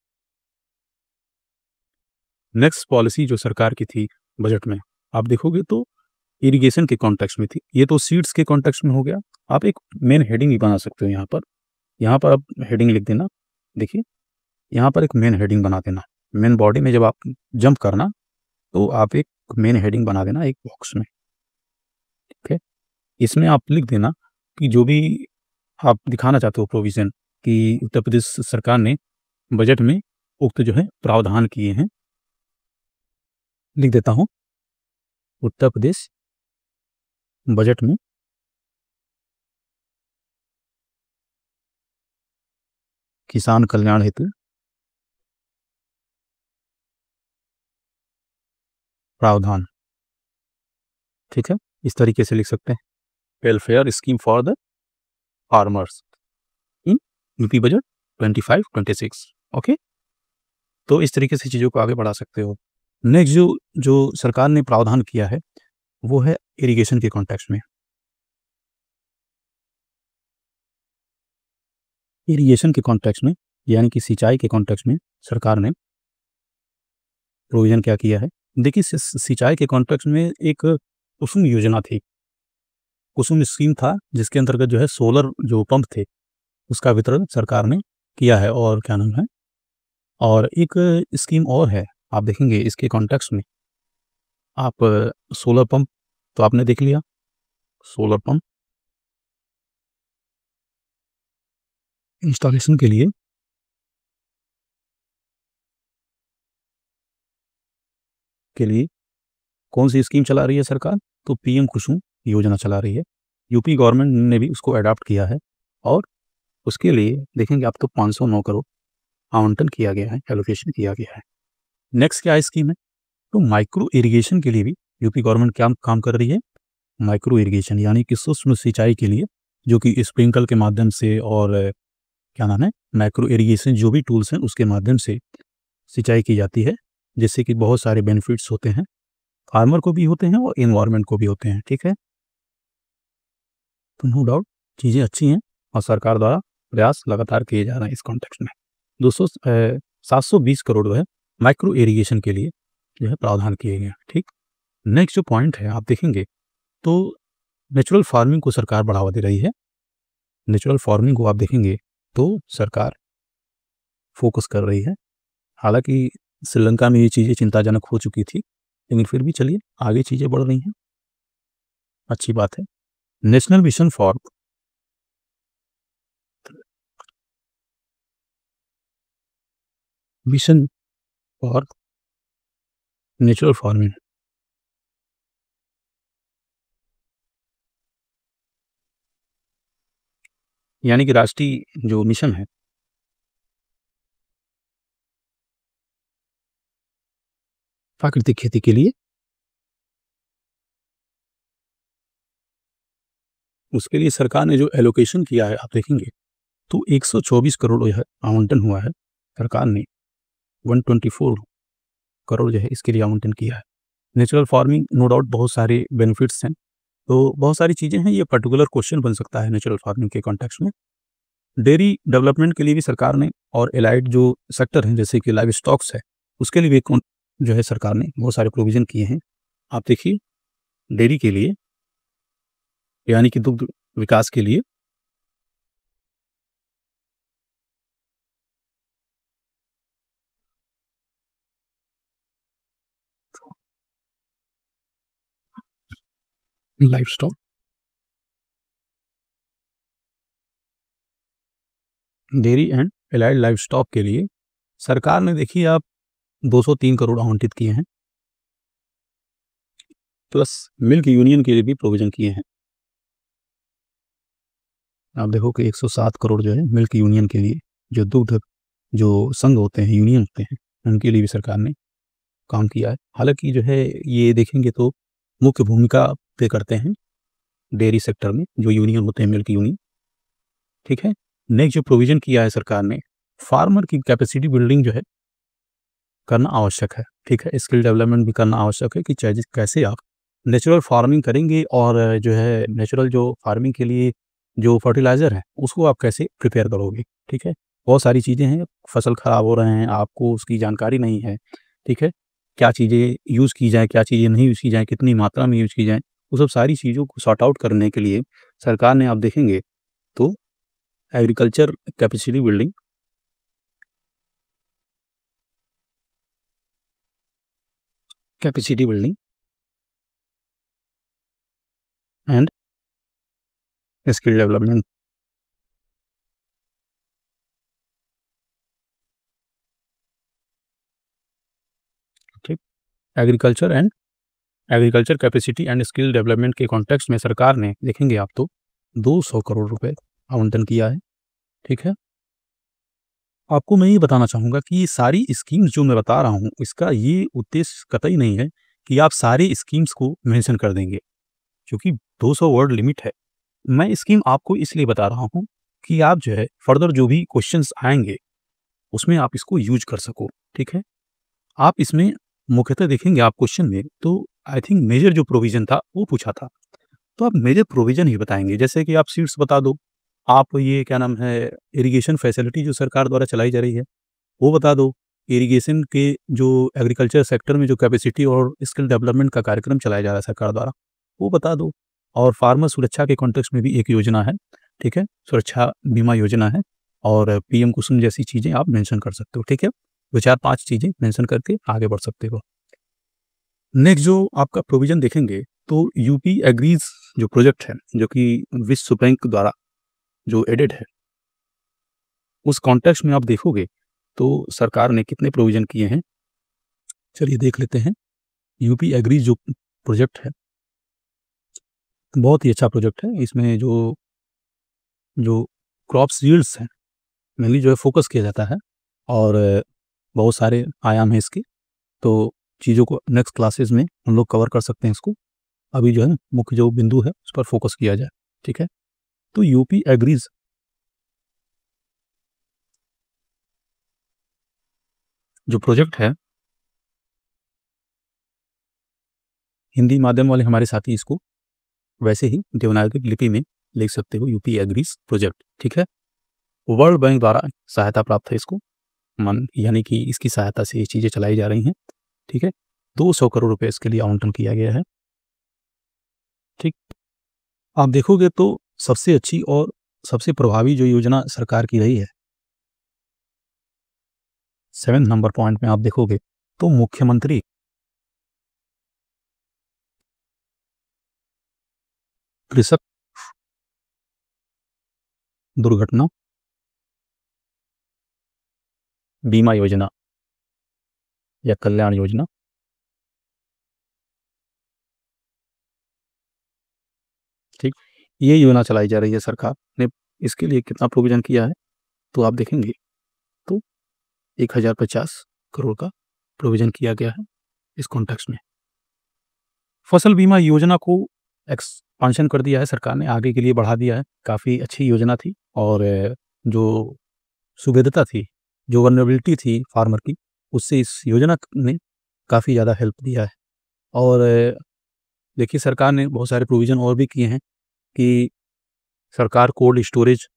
नेक्स्ट पॉलिसी जो सरकार की थी बजट में, आप देखोगे तो इरिगेशन के कॉन्टेक्स्ट में थी। ये तो सीड्स के कॉन्टेक्स्ट में हो गया। आप एक मेन हेडिंग भी बना सकते हो यहाँ पर। यहाँ पर आप हेडिंग लिख देना, देखिए यहाँ पर एक मेन हेडिंग बना देना। मेन बॉडी में जब आप जंप करना तो आप एक मेन हेडिंग बना देना एक बॉक्स में, ठीक है। इसमें आप लिख देना कि जो भी आप दिखाना चाहते हो प्रोविज़न कि उत्तर प्रदेश सरकार ने बजट में उक्त जो है प्रावधान किए हैं। लिख देता हूँ, उत्तर प्रदेश बजट में किसान कल्याण हेतु प्रावधान, ठीक है। इस तरीके से लिख सकते हैं, welfare scheme for the farmers in UP budget 25-26, okay. तो इस तरीके से चीज़ों को आगे बढ़ा सकते हो। नेक्स्ट जो जो सरकार ने प्रावधान किया है वो है इरिगेशन के कॉन्टेक्स्ट में। इरिगेशन के कॉन्टेक्स्ट में यानी कि सिंचाई के कॉन्टेक्स्ट में सरकार ने प्रोविजन क्या किया है? देखिए सिंचाई के कॉन्टेक्स्ट में एक कुसुम योजना थी, कुसुम स्कीम था, जिसके अंतर्गत जो है सोलर जो पंप थे उसका वितरण सरकार ने किया है। और क्या नाम है, और एक स्कीम और है, आप देखेंगे इसके कॉन्टेक्स्ट में, आप सोलर पंप तो आपने देख लिया, सोलर पंप इंस्टॉलेशन के लिए कौन सी स्कीम चला रही है सरकार? तो पीएम कुसुम योजना चला रही है। यूपी गवर्नमेंट ने भी उसको अडॉप्ट किया है और उसके लिए देखेंगे आप तो 509 करोड़ आवंटन किया गया है, एलोकेशन किया गया है। नेक्स्ट क्या स्कीम है? तो माइक्रो इरिगेशन के लिए भी यूपी गवर्नमेंट क्या काम कर रही है? माइक्रो इरिगेशन यानी कि सूक्ष्म सिंचाई के लिए, जो कि स्प्रिंकल के माध्यम से और क्या नाम है, माइक्रो इरिगेशन जो भी टूल्स हैं उसके माध्यम से सिंचाई की जाती है, जिससे कि बहुत सारे बेनिफिट्स होते हैं, फार्मर को भी होते हैं और एनवायरनमेंट को भी होते हैं। ठीक है, तो नो डाउट चीज़ें अच्छी हैं और सरकार द्वारा प्रयास लगातार किए जा रहे हैं इस कॉन्टेक्स्ट में। 720 करोड़ जो है माइक्रो इरिगेशन के लिए जो है प्रावधान किए गए हैं। ठीक, नेक्स्ट जो पॉइंट है आप देखेंगे तो नेचुरल फार्मिंग को सरकार बढ़ावा दे रही है। नेचुरल फार्मिंग को आप देखेंगे तो सरकार फोकस कर रही है। हालांकि श्रीलंका में ये चीज़ें चिंताजनक हो चुकी थी, लेकिन फिर भी चलिए आगे चीज़ें बढ़ रही हैं, अच्छी बात है। National mission for natural farming यानी कि राष्ट्रीय जो मिशन है प्राकृतिक खेती के लिए, उसके लिए सरकार ने जो एलोकेशन किया है आप देखेंगे तो 124 करोड़ जो है आवंटन हुआ है। सरकार ने 124 करोड़ जो है इसके लिए आवंटन किया है। नेचुरल फार्मिंग नो डाउट बहुत सारे बेनिफिट्स हैं, तो बहुत सारी चीज़ें हैं, ये पर्टिकुलर क्वेश्चन बन सकता है नेचुरल फार्मिंग के कॉन्टेक्स्ट में। डेयरी डेवलपमेंट के लिए भी सरकार ने और एलाइड जो सेक्टर हैं जैसे कि लाइव स्टॉक्स है उसके लिए भी जो है सरकार ने बहुत सारे प्रोविज़न किए हैं। आप देखिए डेयरी के लिए यानी कि दुग्ध विकास के लिए live stock, dairy and allied live stock के लिए सरकार ने देखिए आप 203 करोड़ आवंटित किए हैं, प्लस मिल्क यूनियन के लिए भी प्रोविज़न किए हैं। आप देखो कि 107 करोड़ जो है मिल्क यूनियन के लिए, जो दुग्ध जो संघ होते हैं, यूनियन होते हैं, उनके लिए भी सरकार ने काम किया है। हालाँकि जो है ये देखेंगे तो मुख्य भूमिका प्ले करते हैं डेयरी सेक्टर में जो यूनियन होते हैं, मिल्क यूनियन। ठीक है, नेक्स्ट जो प्रोविज़न किया है सरकार ने, फार्मर की कैपेसिटी बिल्डिंग जो है करना आवश्यक है। ठीक है, स्किल डेवलपमेंट भी करना आवश्यक है कि चाहे कैसे आप नेचुरल फार्मिंग करेंगे और जो है नेचुरल जो फार्मिंग के लिए जो फर्टिलाइज़र है उसको आप कैसे प्रिपेयर करोगे। ठीक है, बहुत सारी चीज़ें हैं, फसल ख़राब हो रहे हैं, आपको उसकी जानकारी नहीं है। ठीक है, क्या चीज़ें यूज़ की जाएँ, क्या चीज़ें नहीं यूज़ की जाएँ, कितनी मात्रा में यूज़ की जाएँ, वो सब सारी चीज़ों को सॉर्ट आउट करने के लिए सरकार ने आप देखेंगे तो agriculture capacity building capacity building and skill development, ठीक, agriculture capacity and skill development के कॉन्टेक्स्ट में सरकार ने देखेंगे आप तो 200 करोड़ रुपए आवंटन किया है। ठीक है, आपको मैं ये बताना चाहूँगा कि ये सारी स्कीम्स जो मैं बता रहा हूँ इसका ये उद्देश्य कतई नहीं है कि आप सारी स्कीम्स को मेंशन कर देंगे, क्योंकि 200 वर्ड लिमिट है। मैं स्कीम आपको इसलिए बता रहा हूँ कि आप जो है फर्दर जो भी क्वेश्चंस आएँगे उसमें आप इसको यूज़ कर सको। ठीक है, आप इसमें मुख्यतः देखेंगे आप क्वेश्चन में तो आई थिंक मेजर जो प्रोविज़न था वो पूछा था, तो आप मेजर प्रोविज़न ही बताएँगे। जैसे कि आप सीड्स बता दो, आप ये क्या नाम है इरिगेशन फैसिलिटी जो सरकार द्वारा चलाई जा रही है वो बता दो, इरिगेशन के जो एग्रीकल्चर सेक्टर में जो कैपेसिटी और स्किल डेवलपमेंट का कार्यक्रम चलाया जा रहा है सरकार द्वारा वो बता दो, और फार्मर सुरक्षा के कॉन्टेक्स्ट में भी एक योजना है। ठीक है, सुरक्षा बीमा योजना है और पीएम कुसुम जैसी चीज़ें आप मेंशन कर सकते हो। ठीक है, 2-4-5 चीज़ें मेंशन करके आगे बढ़ सकते हो। नेक्स्ट जो आपका प्रोविज़न देखेंगे तो यूपी एग्रीज़ जो प्रोजेक्ट है, जो कि विश्व बैंक द्वारा जो एडेड है, उस कॉन्टेक्स्ट में आप देखोगे तो सरकार ने कितने प्रोविज़न किए हैं, चलिए देख लेते हैं। यूपी एग्री जो प्रोजेक्ट है, बहुत ही अच्छा प्रोजेक्ट है। इसमें जो जो क्रॉप्स यील्ड्स हैं, मेनली जो है फ़ोकस किया जाता है और बहुत सारे आयाम हैं इसके। तो चीज़ों को नेक्स्ट क्लासेस में हम लोग कवर कर सकते हैं इसको। अभी जो है मुख्य जो बिंदु है उस पर फ़ोकस किया जाए, ठीक है? तो यूपी एग्रीज़ जो प्रोजेक्ट है, हिंदी माध्यम वाले हमारे साथी इसको वैसे ही देवनागरी लिपि में लिख सकते हो, यूपी एग्रीज़ प्रोजेक्ट, ठीक है? वर्ल्ड बैंक द्वारा सहायता प्राप्त है इसको, यानी कि इसकी सहायता से ये चीज़ें चलाई जा रही हैं, ठीक है? 200 करोड़ रुपए इसके लिए आवंटन किया गया है, ठीक? आप देखोगे तो सबसे अच्छी और सबसे प्रभावी जो योजना सरकार की रही है, 7 नंबर पॉइंट में आप देखोगे तो मुख्यमंत्री कृषक दुर्घटना बीमा योजना या कल्याण योजना। ठीक, ये योजना चलाई जा रही है सरकार ने। इसके लिए कितना प्रोविज़न किया है, तो आप देखेंगे तो 1050 करोड़ का प्रोविज़न किया गया है इस कॉन्टेक्स्ट में। फसल बीमा योजना को एक्सपांशन कर दिया है सरकार ने, आगे के लिए बढ़ा दिया है। काफ़ी अच्छी योजना थी और जो सुविधता थी, जो वल्नरेबिलिटी थी फार्मर की, उससे इस योजना ने काफ़ी ज़्यादा हेल्प दिया है। और देखिए सरकार ने बहुत सारे प्रोविज़न और भी किए हैं कि सरकार कोल्ड स्टोरेज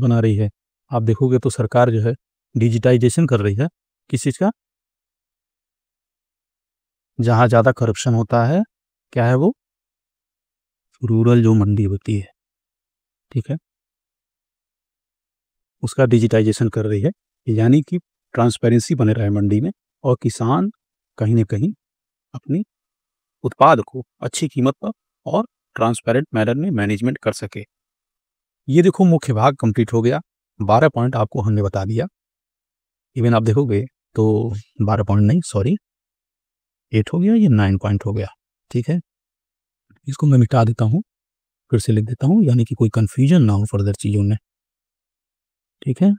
बना रही है। आप देखोगे तो सरकार जो है डिजिटाइज़ेशन कर रही है। किस चीज़ का? जहाँ ज़्यादा करप्शन होता है, क्या है वो? रूरल जो मंडी होती है, ठीक है? उसका डिजिटाइज़ेशन कर रही है, यानी कि ट्रांसपेरेंसी बने रहे मंडी में और किसान कहीं न कहीं अपनी उत्पाद को अच्छी कीमत पर और ट्रांसपेरेंट मैनर में मैनेजमेंट कर सके। ये देखो मुख्य भाग कंप्लीट हो गया। 12 पॉइंट आपको हमने बता दिया। इवन आप देखोगे तो 12 पॉइंट नहीं, सॉरी 8 हो गया, ये 9 पॉइंट हो गया, ठीक है? इसको मैं मिटा देता हूँ, फिर से लिख देता हूँ, यानी कि कोई कन्फ्यूजन ना हो फर्दर चीज़ों में, ठीक है?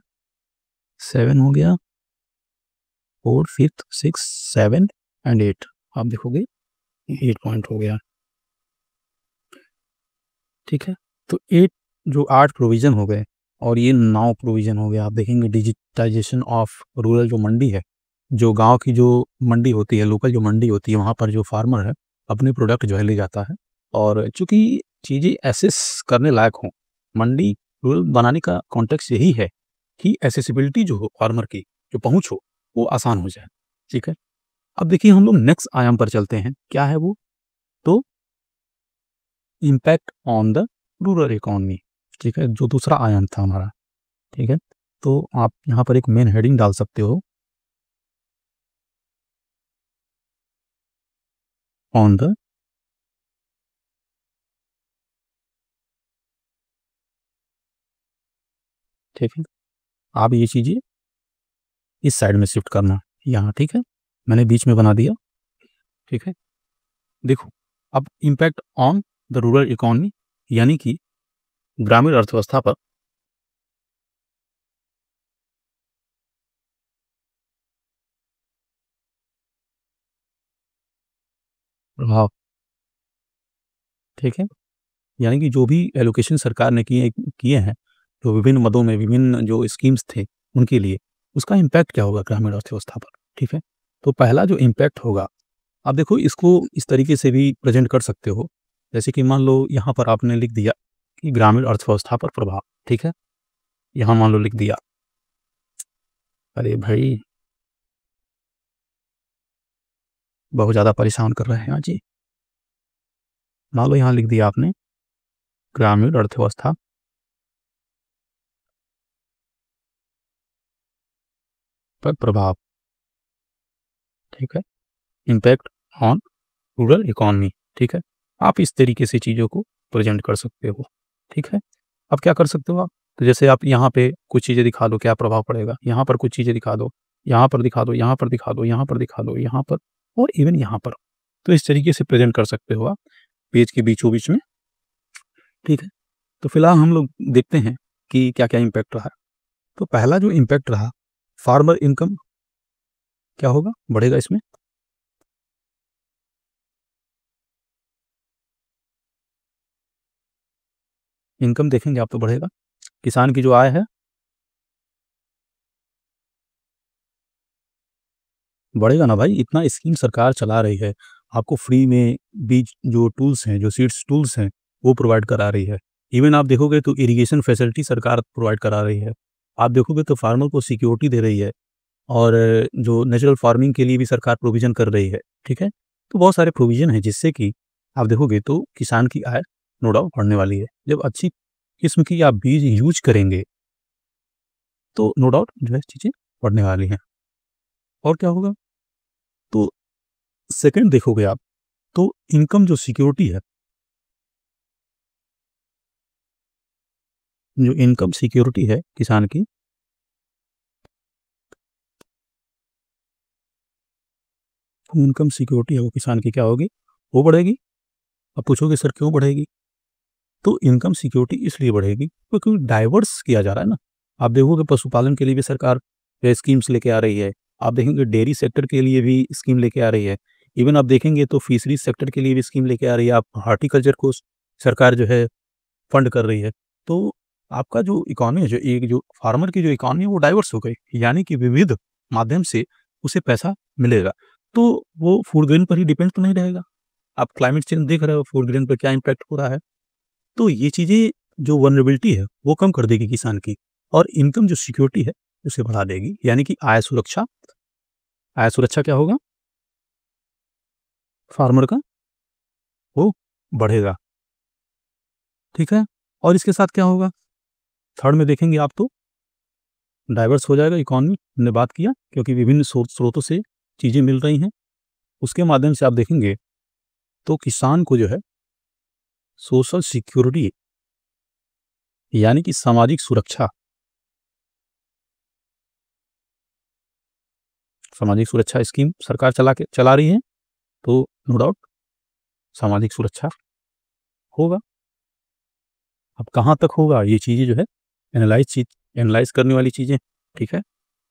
7 हो गया, 4, 5th, 6, 7 एंड 8 आप देखोगे 8 पॉइंट हो गया, ठीक है? तो 8 जो 8 प्रोविज़न हो गए और ये 9 प्रोविज़न हो गया। आप देखेंगे डिजिटाइज़ेशन ऑफ रूरल जो मंडी है, जो गाँव की जो मंडी होती है, लोकल जो मंडी होती है, वहाँ पर जो फार्मर है, अपने प्रोडक्ट जो है ले जाता है और चूँकि चीज़ें एसेस करने लायक हों, मंडी रूरल बनाने का कॉन्टेक्स्ट यही है कि एक्सेसिबिलिटी जो हो फार्मर की, जो पहुँच हो, वो आसान हो जाए, ठीक है? अब देखिए हम लोग नेक्स्ट आयाम पर चलते हैं, क्या है वो? तो impact on the rural economy, ठीक है? जो दूसरा आयाम था हमारा, ठीक है? तो आप यहाँ पर एक मेन हेडिंग डाल सकते हो, ऑन द ठीक है? आप ये चीज़ें इस साइड में शिफ्ट करना, यहाँ, ठीक है? मैंने बीच में बना दिया, ठीक है? देखो, अब impact on the rural economy यानी कि ग्रामीण अर्थव्यवस्था पर प्रभाव, ठीक है? यानी कि जो भी एलोकेशन सरकार ने किए किए हैं, जो विभिन्न मदों में विभिन्न जो स्कीम्स थे, उनके लिए, उसका इम्पैक्ट क्या होगा ग्रामीण अर्थव्यवस्था पर, ठीक है? तो पहला जो इम्पैक्ट होगा, आप देखो इसको इस तरीके से भी प्रेज़ेंट कर सकते हो, जैसे कि मान लो यहाँ पर आपने लिख दिया कि ग्रामीण अर्थव्यवस्था पर प्रभाव, ठीक है? यहाँ मान लो लिख दिया, अरे भाई! बहुत ज़्यादा परेशान कर रहे हैं आज ये। मान लो यहाँ लिख दिया आपने ग्रामीण अर्थव्यवस्था पर प्रभाव, ठीक है? इम्पैक्ट ऑन रूरल इकोनॉमी, ठीक है? आप इस तरीके से चीज़ों को प्रेजेंट कर सकते हो, ठीक है। अब क्या कर सकते हो आप, तो जैसे आप यहाँ पे कुछ चीज़ें दिखा दो, क्या प्रभाव पड़ेगा, यहाँ पर कुछ चीज़ें दिखा दो, यहाँ पर दिखा दो, यहाँ पर दिखा दो, यहाँ पर दिखा दो, यहाँ पर और इवन यहाँ पर। तो इस तरीके से प्रेजेंट कर सकते हो आप पेज के बीचों-बीच में, ठीक है। तो फिलहाल हम लोग देखते हैं कि क्या-क्या इम्पैक्ट रहा। तो पहला जो इम्पैक्ट रहा, फार्मर इनकम क्या होगा, बढ़ेगा इसमें। इनकम देखेंगे आप तो बढ़ेगा, किसान की जो आय है बढ़ेगा ना भाई, इतना स्कीम सरकार चला रही है, आपको फ्री में बीज जो टूल्स हैं, जो सीड्स टूल्स हैं, वो प्रोवाइड करा रही है। इवन आप देखोगे तो इरिगेशन फैसिलिटी सरकार प्रोवाइड करा रही है। आप देखोगे तो फार्मर को सिक्योरिटी दे रही है और जो नेचुरल फार्मिंग के लिए भी सरकार प्रोविज़न कर रही है, ठीक है? तो बहुत सारे प्रोविज़न हैं जिससे कि आप देखोगे तो किसान की आय नो डाउट बढ़ने वाली है। जब अच्छी किस्म की आप बीज यूज़ करेंगे, तो नो डाउट जो है चीज़ें बढ़ने वाली हैं। और क्या होगा? तो सेकंड देखोगे आप, तो इनकम जो सिक्योरिटी है, जो इनकम सिक्योरिटी है किसान की, इनकम सिक्योरिटी है वो किसान की क्या होगी? वो बढ़ेगी। अब पूछोगे सर क्यों बढ़ेगी? तो इनकम सिक्योरिटी इसलिए बढ़ेगी क्योंकि डाइवर्स किया जा रहा है ना। आप देखोगे पशुपालन के लिए भी सरकार स्कीम्स लेके आ रही है। आप देखेंगे डेयरी सेक्टर के लिए भी स्कीम लेके आ रही है। इवन आप देखेंगे तो फिशरीज सेक्टर के लिए भी स्कीम लेके आ रही है। आप हॉर्टिकल्चर को सरकार जो है फंड कर रही है। तो आपका जो इकोनॉमी है, जो एक जो फार्मर की जो इकोनॉमी है वो डाइवर्स हो गई। यानी कि विविध माध्यम से उसे पैसा मिलेगा। तो वो फूड ग्रेन पर ही डिपेंड तो नहीं रहेगा। आप क्लाइमेट चेंज देख रहे हो, फूड ग्रेन पर क्या इम्पैक्ट हो रहा है। तो ये चीज़ें जो वल्नरेबिलिटी है, वो कम कर देगी किसान की और इनकम जो सिक्योरिटी है, उसे बढ़ा देगी। यानी कि आय सुरक्षा क्या होगा? फार्मर का वो बढ़ेगा, ठीक है? और इसके साथ क्या होगा? थर्ड में देखेंगे आप तो डाइवर्स हो जाएगा इकोनॉमी, हमने बात किया क्योंकि विभिन्न स्रोतों से चीज़ें मिल रही हैं। उसके माध्यम से आप देखेंगे तो किसान को जो है सोशल सिक्योरिटी यानी कि सामाजिक सुरक्षा स्कीम सरकार चला रही है, तो नो डाउट सामाजिक सुरक्षा होगा। अब कहाँ तक होगा ये चीज़ें जो है एनालाइज़ करने वाली चीज़ें, ठीक है?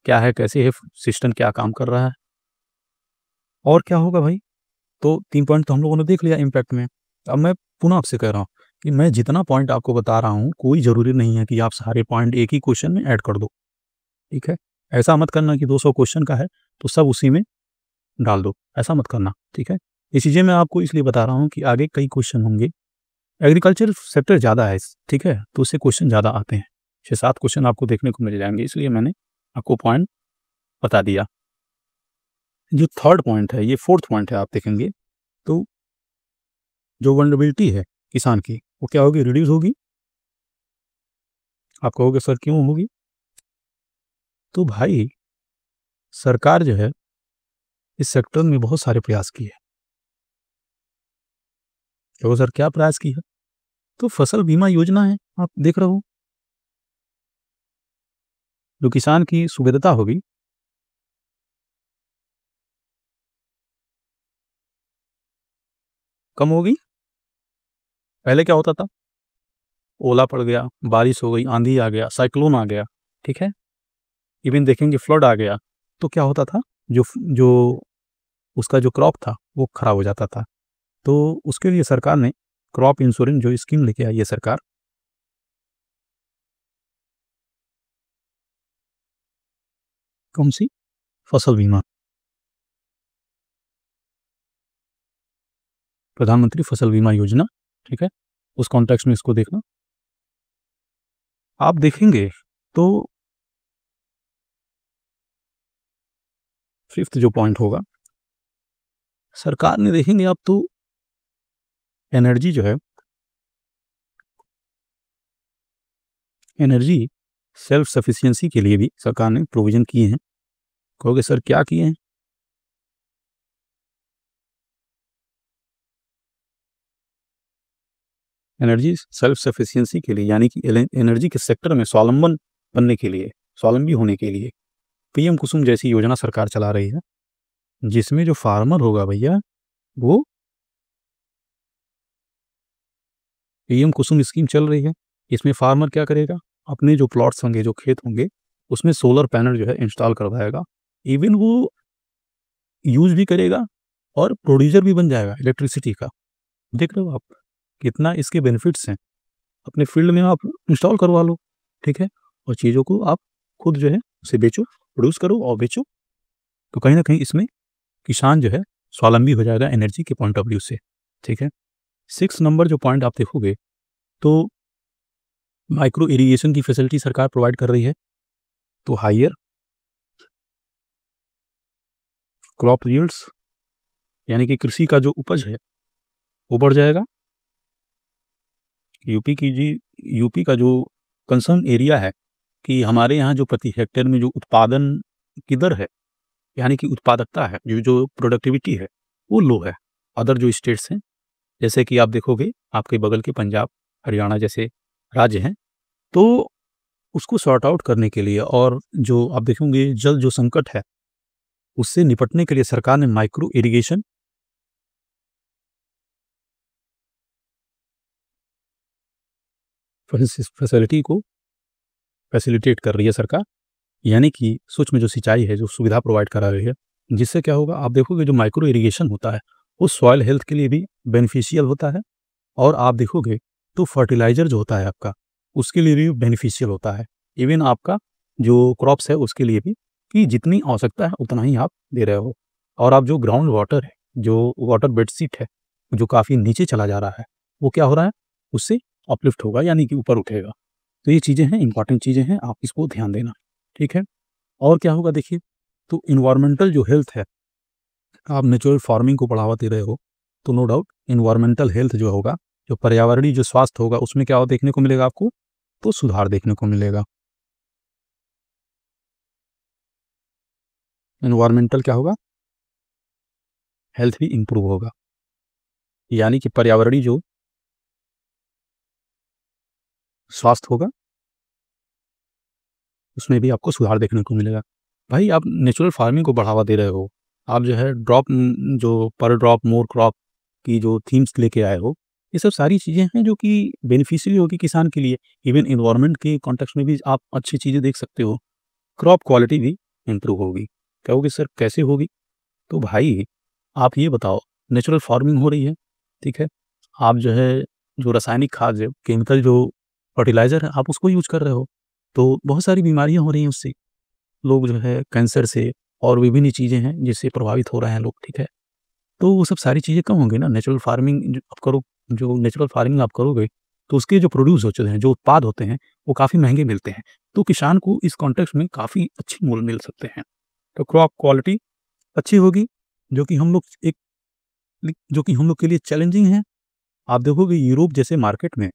क्या है, कैसे है, सिस्टम क्या काम कर रहा है और क्या होगा भाई? तो 3 पॉइंट तो हम लोगों ने देख लिया इम्पैक्ट में। अब मैं पुनः आपसे कह रहा हूँ कि मैं जितना पॉइंट आपको बता रहा हूँ, कोई ज़रूरी नहीं है कि आप सारे पॉइंट एक ही क्वेश्चन में ऐड कर दो, ठीक है? ऐसा मत करना कि 200 क्वेश्चन का है, तो सब उसी में डाल दो, ऐसा मत करना, ठीक है? ये चीज़ें मैं आपको इसलिए बता रहा हूँ कि आगे कई क्वेश्चन होंगे। एग्रीकल्चर सेक्टर ज़्यादा है, ठीक है? तो उससे क्वेश्चन ज़्यादा आते हैं। 6-7 क्वेश्चन आपको देखने को मिल जाएँगे, इसलिए मैंने आपको पॉइंट बता दिया। जो थर्ड पॉइंट है, ये फोर्थ पॉइंट है, आप देखेंगे तो जो वल्नरेबिलिटी है किसान की, वो क्या होगी? रिड्यूस होगी। आप कहोगे सर क्यों होगी? तो भाई सरकार जो है इस सेक्टर में बहुत सारे प्रयास किए हैं। तो सर क्या प्रयास की है? तो फसल बीमा योजना है, आप देख रहे हो, जो किसान की सुविधता होगी, कम होगी। पहले क्या होता था? ओला पड़ गया, बारिश हो गई, आंधी आ गया, साइक्लोन आ गया, ठीक है? इवन देखेंगे फ्लड आ गया, तो क्या होता था? जो उसका जो क्रॉप था, वो खराब हो जाता था। तो उसके लिए सरकार ने क्रॉप इंश्योरेंस जो स्कीम लेके आई है सरकार, कौन-सी? फसल बीमा, प्रधानमंत्री फसल बीमा योजना, ठीक है? उस कॉन्टेक्स्ट में इसको देखना। आप देखेंगे तो फिफ्थ जो पॉइंट होगा, सरकार ने देखेंगे आप तो एनर्जी जो है, एनर्जी सेल्फ सफिशिएंसी के लिए भी सरकार ने प्रोविज़न किए हैं। कहोगे सर क्या किए हैं? एनर्जी सेल्फ सफिशिएंसी के लिए, यानी कि एनर्जी के सेक्टर में स्वावलंबन बनने के लिए, स्वावलंबी होने के लिए पीएम कुसुम जैसी योजना सरकार चला रही है, जिसमें जो फार्मर होगा भैया, वो पीएम कुसुम स्कीम चल रही है। इसमें फार्मर क्या करेगा, अपने जो प्लॉट्स होंगे, जो खेत होंगे, उसमें सोलर पैनल जो है इंस्टॉल करवाएगा। इवन वो यूज़ भी करेगा और प्रोड्यूसर भी बन जाएगा इलेक्ट्रिसिटी का। देख रहे हो आप कितना इसके बेनिफिट्स हैं। अपने फील्ड में आप इंस्टॉल करवा लो, ठीक है? और चीज़ों को आप खुद जो है उसे बेचो, प्रोड्यूस करो और बेचो। तो कहीं न कहीं इसमें किसान जो है स्वावलंबी हो जाएगा एनर्जी के पॉइंट ऑफ व्यू से, ठीक है? 6 नंबर जो पॉइंट आप देखोगे, तो माइक्रो इरिगेशन की फैसिलिटी सरकार प्रोवाइड कर रही है, तो हायर क्रॉप यील्ड्स, यानी कि कृषि का जो उपज है वो बढ़ जाएगा। यूपी का जो कंसर्न एरिया है कि हमारे यहाँ जो प्रति हेक्टेयर में जो उत्पादन की दर है, यानी कि उत्पादकता है, जो प्रोडक्टिविटी है, वो लो है अदर जो स्टेट्स हैं। जैसे कि आप देखोगे आपके बगल के पंजाब, हरियाणा जैसे राज्य हैं, तो उसको सॉर्ट आउट करने के लिए और जो आप देखोगे जल जो संकट है, उससे निपटने के लिए सरकार ने माइक्रो इरिगेशन फैसिलिटी को फैसिलिटेट कर रही है सरकार, यानी कि सूक्ष्म जो सिंचाई है, जो सुविधा प्रोवाइड करा रही है। जिससे क्या होगा, आप देखोगे जो माइक्रो इरिगेशन होता है, वो सॉइल हेल्थ के लिए भी बेनिफिशियल होता है और आप देखोगे तो फर्टिलाइज़र जो होता है आपका, उसके लिए भी बेनिफिशियल होता है। इवन आपका जो क्रॉप्स है उसके लिए भी, कि जितनी आवश्यकता है उतना ही आप दे रहे हो। और आप जो ग्राउंड वाटर है, जो वाटर बेडशीट है, जो काफ़ी नीचे चला जा रहा है, वो क्या हो रहा है, उससे अपलिफ्ट होगा, यानी कि ऊपर उठेगा। तो ये चीज़ें हैं, इम्पोर्टेंट चीज़ें हैं, आप इसको ध्यान देना, ठीक है? और क्या होगा देखिए, तो एनवायरमेंटल जो हेल्थ है, आप नेचुरल फार्मिंग को बढ़ावा दे रहे हो, तो नो डाउट एनवायरमेंटल हेल्थ जो होगा, जो पर्यावरणीय जो स्वास्थ्य होगा, उसमें क्या देखने को मिलेगा आपको, तो सुधार देखने को मिलेगा। एनवायरमेंटल क्या होगा, हेल्थ भी इम्प्रूव होगा, यानी कि पर्यावरणीय जो स्वास्थ्य होगा, उसमें भी आपको सुधार देखने को मिलेगा। भाई आप नेचुरल फार्मिंग को बढ़ावा दे रहे हो, आप जो है जो पर ड्रॉप मोर क्रॉप की जो थीम्स लेके आए हो, ये सब सारी चीज़ें हैं जो कि बेनिफिशियरी होगी किसान के लिए। इवन एनवायरनमेंट के कॉन्टेक्स्ट में भी आप अच्छी चीज़ें देख सकते हो, क्रॉप क्वालिटी भी इम्प्रूव होगी। कहोगे सर कैसे होगी? तो भाई आप ये बताओ, नेचुरल फार्मिंग हो रही है, ठीक है? आप जो है जो रासायनिक खाद है, केमिकल जो फर्टिलाइज़र है, आप उसको यूज़ कर रहे हो, तो बहुत सारी बीमारियाँ हो रही हैं उससे। लोग जो है कैंसर से और विभिन्न चीज़ें हैं जिससे प्रभावित हो रहे हैं लोग, ठीक है? तो वो सब सारी चीज़ें कम होंगी ना, नेचुरल फार्मिंग जो आप करो, जो नेचुरल फार्मिंग आप करोगे, तो उसके जो प्रोड्यूस होते हैं, जो उत्पाद होते हैं, वो काफ़ी महँगे मिलते हैं। तो किसान को इस कॉन्टेक्स्ट में काफ़ी अच्छे मूल्य मिल सकते हैं। तो क्रॉप क्वालिटी अच्छी होगी, जो कि हम लोग एक जो कि हम लोग के लिए चैलेंजिंग है। आप देखोगे यूरोप जैसे मार्केट में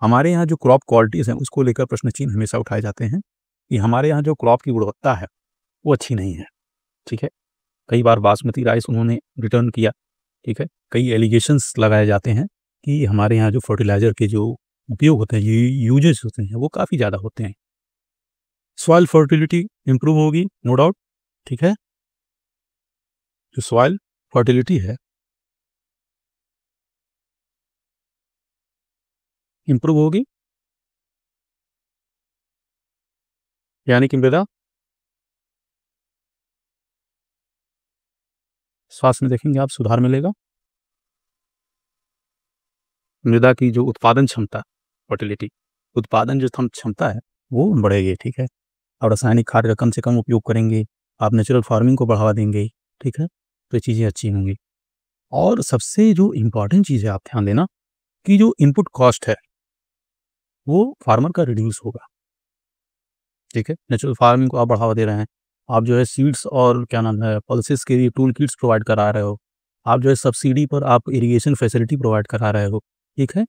हमारे यहाँ जो क्रॉप क्वालिटीज़ हैं, उसको लेकर प्रश्न चिन्ह हमेशा उठाए जाते हैं, कि हमारे यहाँ जो क्रॉप की गुणवत्ता है, वो अच्छी नहीं है, ठीक है? कई बार बासमती राइस उन्होंने रिटर्न किया, ठीक है? कई एलिगेशंस लगाए जाते हैं कि हमारे यहाँ जो फर्टिलाइज़र के जो उपयोग होते हैं, यूजेस होते हैं, वो काफ़ी ज़्यादा होते हैं। सॉइल फर्टिलिटी इम्प्रूव होगी, नो डाउट, ठीक है? जो सॉइल फर्टिलिटी है, इम्प्रूव होगी, यानी कि मृदा स्वास्थ्य में देखेंगे आप सुधार मिलेगा। मृदा की जो उत्पादन क्षमता, फर्टिलिटी, उत्पादन जो क्षमता है, वो बढ़ेगी, ठीक है? और रासायनिक खाद का कम से कम उपयोग करेंगे, आप नेचुरल फार्मिंग को बढ़ावा देंगे, ठीक है? तो ये चीज़ें अच्छी होंगी। और सबसे जो इम्पोर्टेंट चीज़ है आप ध्यान देना, कि जो इनपुट कॉस्ट है, वो फार्मर का रिड्यूस होगा, ठीक है? नेचुरल फार्मिंग को आप बढ़ावा दे रहे हैं। आप जो है सीड्स और क्या नाम है पल्सेस के लिए टूल किट्स प्रोवाइड करा रहे हो। आप जो है सब्सिडी पर आप इरिगेशन फैसिलिटी प्रोवाइड करा रहे हो, ठीक है?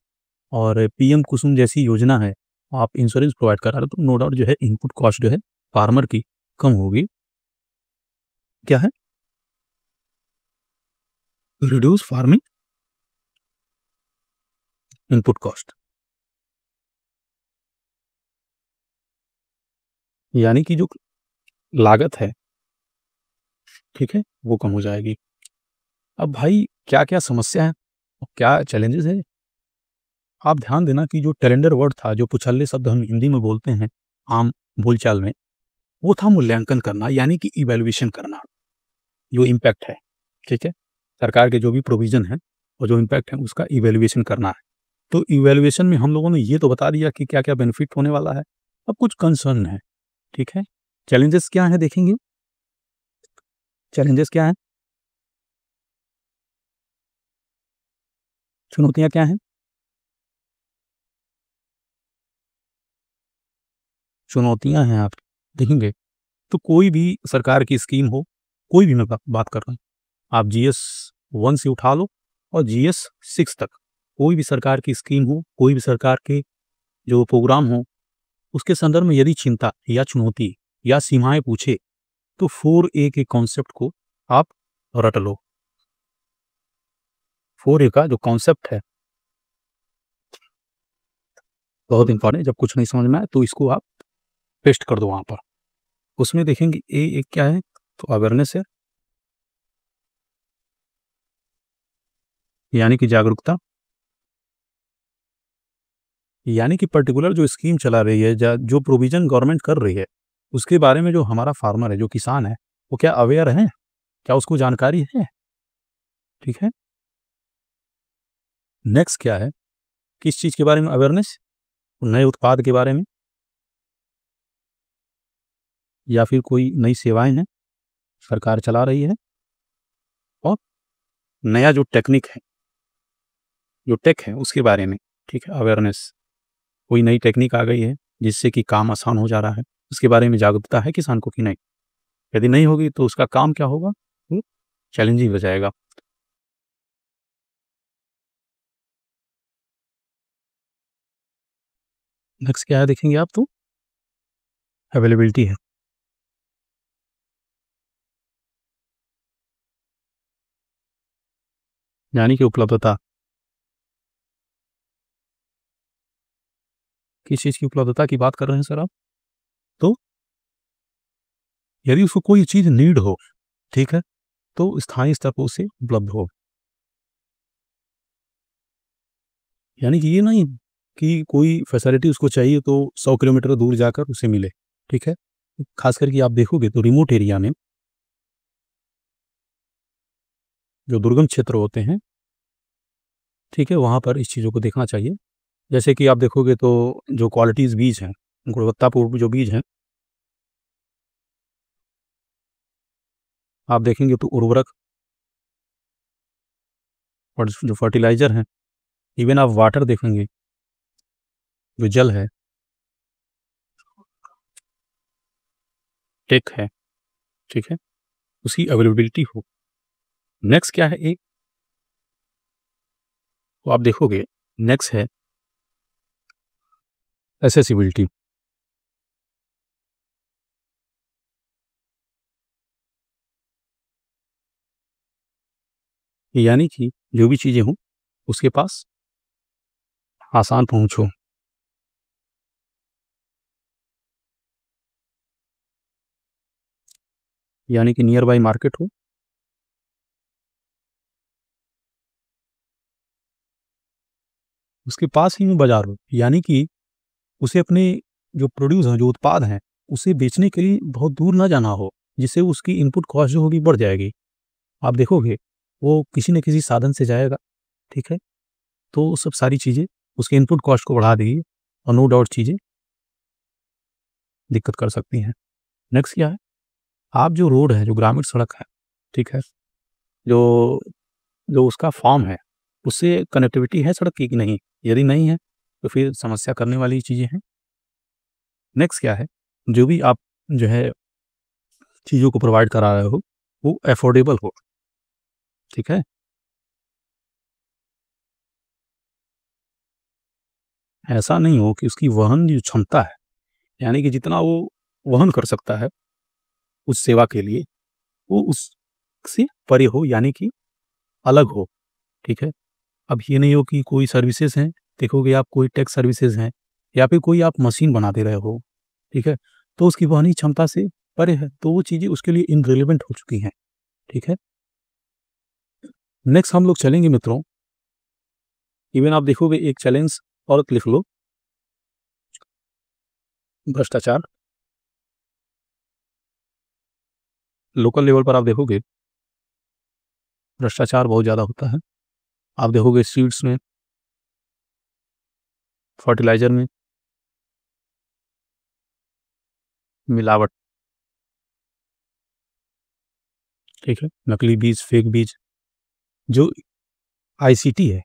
और पीएम कुसुम जैसी योजना है, आप इंश्योरेंस प्रोवाइड करा रहे हो, तो नो डाउट जो है इनपुट कॉस्ट जो है फार्मर की कम होगी। क्या है? रिड्यूस फार्मिंग इनपुट कॉस्ट, यानी कि जो लागत है, ठीक है, वो कम हो जाएगी। अब भाई क्या-क्या समस्या है और क्या चैलेंजेस है, आप ध्यान देना कि जो कैलेंडर वर्ड था, जो पुछल्ले शब्द हम हिंदी में बोलते हैं आम बोलचाल में, वो था मूल्यांकन करना, यानी कि इवैल्यूएशन करना, जो इम्पैक्ट है, ठीक है? सरकार के जो भी प्रोविज़न है और जो इम्पैक्ट है उसका इवैल्यूएशन करना है। तो इवैल्यूएशन में हम लोगों ने ये तो बता दिया कि क्या-क्या बेनिफिट होने वाला है। अब कुछ कंसर्न है, ठीक है? चैलेंजेस क्या हैं देखेंगे? चैलेंजेस क्या हैं? चुनौतियाँ क्या हैं? चुनौतियाँ हैं आप देखेंगे, तो कोई भी सरकार की स्कीम हो, कोई भी मैं बात कर रहा हूँ, आप जीएस 1 से उठा लो और जीएस 6 तक, कोई भी सरकार की स्कीम हो, कोई भी सरकार के जो प्रोग्राम हो, उसके संदर्भ में यदि चिंता या चुनौती या सीमाएँ पूछे, तो 4A के कॉन्सेप्ट को आप रट लो। 4A का जो कॉन्सेप्ट है, बहुत इम्पोर्टेंट है, जब कुछ नहीं समझ में आए, तो इसको आप पेस्ट कर दो वहाँ पर। उसमें देखेंगे ए एक क्या है, तो अवेयरनेस है, यानी कि जागरूकता, यानी कि पर्टिकुलर जो स्कीम चला रही है, जो प्रोविज़न गवर्नमेंट कर रही है, उसके बारे में जो हमारा फार्मर है, जो किसान है, वो क्या अवेयर है? क्या उसको जानकारी है? ठीक है? नेक्स्ट क्या है, किस चीज़ के बारे में अवेयरनेस? नए उत्पाद के बारे में या फिर कोई नई सेवाएँ हैं, सरकार चला रही है और नया जो टेक्निक है, जो टेक है, उसके बारे में, ठीक है? अवेयरनेस, कोई नई टेक्निक आ गई है, जिससे कि काम आसान हो जा रहा है, उसके बारे में जागरूकता है किसान को कि नहीं? यदि नहीं होगी, तो उसका काम क्या होगा? वो चैलेंजिंग हो जाएगा। नेक्स्ट क्या है देखेंगे आप तो अवेलेबिलिटी है, यानी कि उपलब्धता। किस चीज़ की उपलब्धता की बात कर रहे हैं सर आप? तो यदि उसको कोई चीज़ नीड हो, ठीक है? तो स्थानीय स्तर पर उसे उपलब्ध हो। यानी कि ये नहीं कि कोई फैसिलिटी उसको चाहिए तो 100 किलोमीटर दूर जाकर उसे मिले, ठीक है? ख़ास करके आप देखोगे तो रिमोट एरिया में, जो दुर्गम क्षेत्र होते हैं, ठीक है? वहाँ पर इस चीज़ों को देखना चाहिए। जैसे कि आप देखोगे तो जो क्वालिटीज़ बीज हैं, गुणवत्तापूर्ण जो बीज हैं, आप देखेंगे तो उर्वरक और जो फर्टिलाइज़र हैं, इवन आप वाटर देखेंगे, जो जल है, टेक है, ठीक है? उसकी अवेलेबिलिटी हो। नेक्स्ट क्या है एक, तो आप देखोगे नेक्स्ट है एक्सेसिबिलिटी, यानी कि जो भी चीज़ें हों, उसके पास आसान पहुँच हो। यानी कि नियर बाय मार्केट हो, उसके पास ही में बाज़ार हो, यानी कि उसे अपने जो प्रोड्यूस हैं, जो उत्पाद हैं, उसे बेचने के लिए बहुत दूर ना जाना हो, जिससे उसकी इनपुट कॉस्ट जो होगी बढ़ जाएगी। आप देखोगे, वो किसी न किसी साधन से जाएगा, ठीक है? तो वो सब सारी चीज़ें उसके इनपुट कॉस्ट को बढ़ा देगी और नो डाउट चीज़ें दिक्कत कर सकती हैं। नेक्स्ट क्या है? आप जो रोड है, जो ग्रामीण सड़क है, ठीक है? जो जो उसका फॉर्म है, उससे कनेक्टिविटी है सड़क की कि नहीं? यदि नहीं है, तो फिर समस्या करने वाली चीज़ें हैं। नेक्स्ट क्या है? जो भी आप जो है चीज़ों को प्रोवाइड करा रहे हो, वो अफोर्डेबल हो, ठीक है? ऐसा नहीं हो कि उसकी वहन जो क्षमता है, यानी कि जितना वो वहन कर सकता है उस सेवा के लिए, वो उससे परे हो, यानी कि अलग हो, ठीक है? अब ये नहीं हो कि कोई सर्विसेज़ हैं, देखोगे आप कोई टेक सर्विसेज हैं या फिर कोई आप मशीन बना दे रहे हो, ठीक है? तो उसकी वहनी क्षमता से परे है, तो वो चीज़ें उसके लिए इर्रेलेवेंट हो चुकी हैं, ठीक है? नेक्स्ट हम लोग चलेंगे मित्रों, इवन आप देखोगे एक चैलेंज और लिख लो, भ्रष्टाचार। लोकल लेवल पर आप देखोगे भ्रष्टाचार बहुत ज़्यादा होता है। आप देखोगे सीड्स में, फर्टिलाइज़र में मिलावट, ठीक है? नकली बीज, फेक बीज, जो आईसीटी है,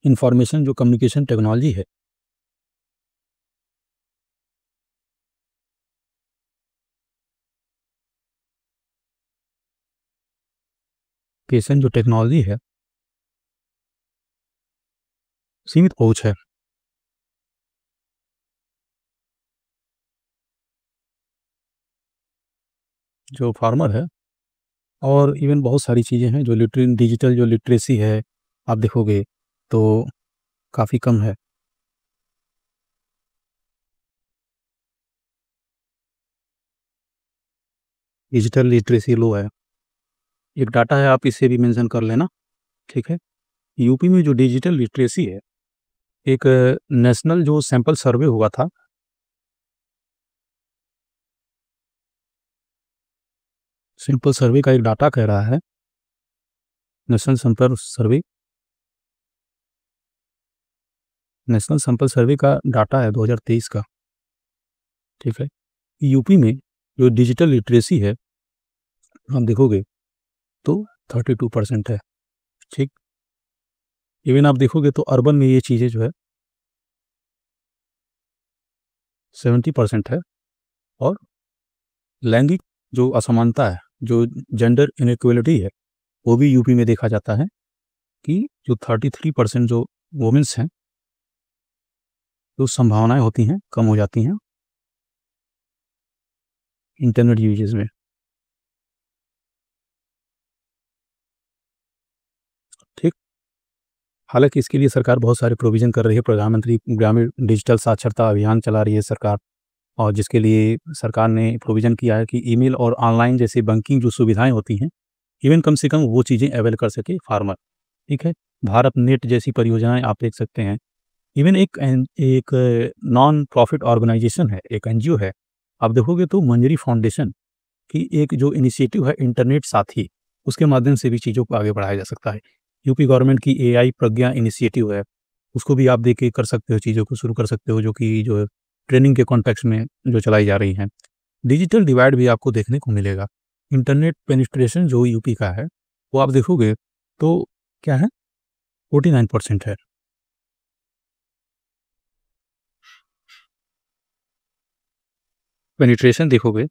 इन्फॉर्मेशन जो कम्युनिकेशन टेक्नोलॉजी है, केसन जो टेक्नोलॉजी है, सीमित पहुँच है। जो फार्मर है और इवन बहुत सारी चीज़ें हैं जो डिजिटल जो लिटरेसी है, आप देखोगे तो काफ़ी कम है। डिजिटल लिटरेसी लो है। एक डाटा है, आप इसे भी मेंशन कर लेना, ठीक है? यूपी में जो डिजिटल लिटरेसी है, एक नेशनल जो सैंपल सर्वे हुआ था, सैंपल सर्वे का एक डाटा कह रहा है, नेशनल सैंपल सर्वे का डाटा है 2023 का, ठीक है? यूपी में जो डिजिटल लिटरेसी है, आप देखोगे तो 32% है, ठीक? इवन आप देखोगे तो अर्बन में ये चीज़ें जो है 70% है। और लैंगिक जो असमानता है, जो जेंडर इनइक्वालिटी है, वो भी यूपी में देखा जाता है कि जो 33% जो वुमेन्स हैं, जो संभावनाएँ होती हैं, कम हो जाती हैं इंटरनेट यूजेज़ में, ठीक? हालाँकि इसके लिए सरकार बहुत सारे प्रोविज़न कर रही है, प्रधानमंत्री ग्रामीण डिजिटल साक्षरता अभियान चला रही है सरकार, और जिसके लिए सरकार ने प्रोविज़न किया है कि ईमेल और ऑनलाइन जैसे बैंकिंग जो सुविधाएँ होती हैं, इवन कम से कम वो चीज़ें अवेल कर सके फार्मर, ठीक है? भारत नेट जैसी परियोजनाएँ आप देख सकते हैं। इवन एक नॉन प्रॉफिट ऑर्गेनाइजेशन है, एक एनजीओ है, आप देखोगे तो मंजरी फाउंडेशन की एक जो इनिशिएटिव है इंटरनेट साथी, उसके माध्यम से भी चीज़ों को आगे बढ़ाया जा सकता है। यूपी गवर्नमेंट की एआई प्रज्ञा इनिशिएटिव है, उसको भी आप देख के कर सकते हो, चीज़ों को शुरू कर सकते हो, जो कि जो ट्रेनिंग के कॉन्टेक्स्ट में जो चलाई जा रही हैं। डिजिटल डिवाइड भी आपको देखने को मिलेगा। इंटरनेट पेनिट्रेशन जो यूपी का है, वो आप देखोगे तो क्या है, 49% है। पेनिट्रेशन देखोगे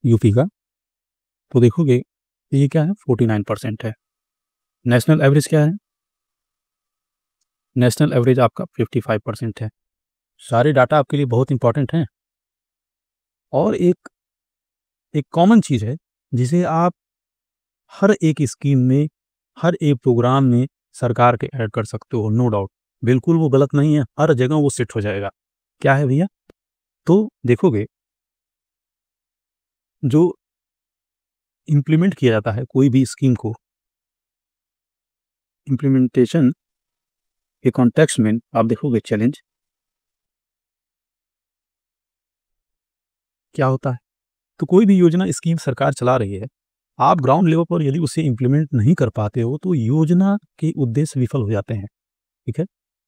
यूपी का, तो देखोगे ये क्या है, 49% है। नेशनल एवरेज क्या है? नेशनल एवरेज आपका 55% है। सारे डाटा आपके लिए बहुत इंपॉर्टेंट हैं। और एक एक कॉमन चीज़ है, जिसे आप हर एक स्कीम में, हर एक प्रोग्राम में सरकार के ऐड कर सकते हो, नो डाउट। बिल्कुल वो गलत नहीं है, हर जगह वो सेट हो जाएगा। क्या है भैया? तो देखोगे जो इम्प्लीमेंट किया जाता है कोई भी स्कीम को, इम्प्लीमेंटेशन के कॉन्टेक्स्ट में आप देखोगे चैलेंज क्या होता है? तो कोई भी योजना स्कीम सरकार चला रही है, आप ग्राउंड लेवल पर यदि उसे इम्प्लीमेंट नहीं कर पाते हो, तो योजना के उद्देश्य विफल हो जाते हैं, ठीक है?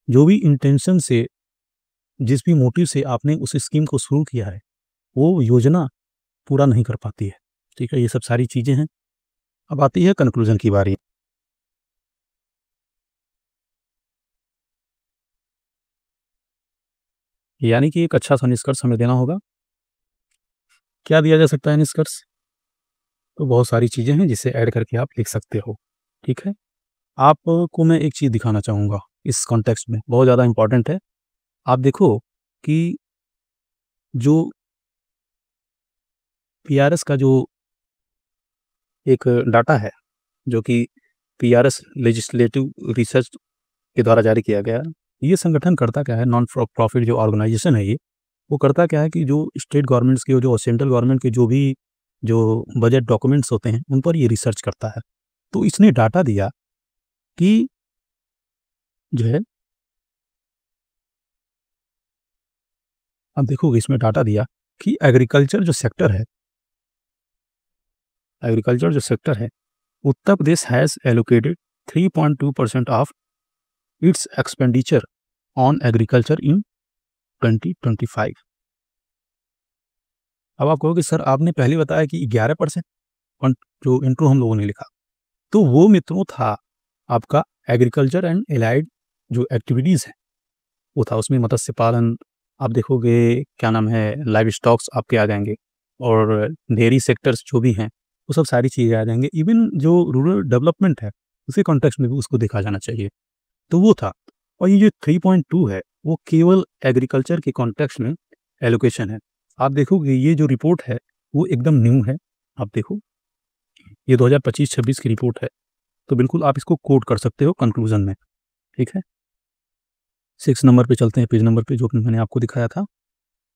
जो भी इंटेंशन से, जिस भी मोटिव से आपने उस स्कीम को शुरू किया है, वो योजना पूरा नहीं कर पाती है, ठीक है? ये सब सारी चीज़ें हैं। अब आती है कंक्लूजन की बारी। यानी कि एक अच्छा-सा निष्कर्ष हमें देना होगा। क्या दिया जा सकता है निष्कर्ष? तो बहुत सारी चीज़ें हैं जिसे ऐड करके आप लिख सकते हो, ठीक है? आपको मैं एक चीज़ दिखाना चाहूँगा इस कॉन्टेक्स्ट में, बहुत ज़्यादा इम्पोर्टेंट है। आप देखो कि जो पीआरएस का जो एक डाटा है, जो कि पीआरएस लेजिस्लेटिव रिसर्च के द्वारा जारी किया गया। ये संगठन करता क्या है, नॉन प्रॉफिट जो ऑर्गेनाइजेशन है ये, वो करता क्या है कि जो स्टेट गवर्नमेंट्स के, जो सेंट्रल गवर्नमेंट के जो भी जो बजट डॉक्यूमेंट्स होते हैं उन पर ये रिसर्च करता है। तो इसने डाटा दिया कि जो है, अब देखोगे इसमें डाटा दिया कि एग्रीकल्चर जो सेक्टर है, Uttar Pradesh has allocated 3.2% of its expenditure on agriculture in 2025। अब आप कहोगे सर आपने पहले बताया कि 11%, जो इंट्रो हम लोगों ने लिखा, तो वो मित्रों था आपका एग्रीकल्चर एंड एलाइड जो एक्टिविटीज़ है वो था। उसमें मत्स्य पालन आप देखोगे, क्या नाम है, लाइव स्टॉक्स आपके आ जाएंगे, और डेयरी सेक्टर्स जो भी हैं वो सब सारी चीज़ें आ जाएंगे। इवन जो रूरल डेवलपमेंट है उसके कॉन्टेक्स्ट में भी उसको देखा जाना चाहिए, तो वो था। और ये जो 3.2 है वो केवल एग्रीकल्चर के कॉन्टेक्स्ट में एलोकेशन है। आप देखोगे ये जो रिपोर्ट है वो एकदम न्यू है। आप देखो ये 2025-26 की रिपोर्ट है, तो बिल्कुल आप इसको कोट कर सकते हो कंक्लूजन में। ठीक है, 6 नंबर पे चलते हैं, पेज नंबर पे, जो कि मैंने आपको दिखाया था।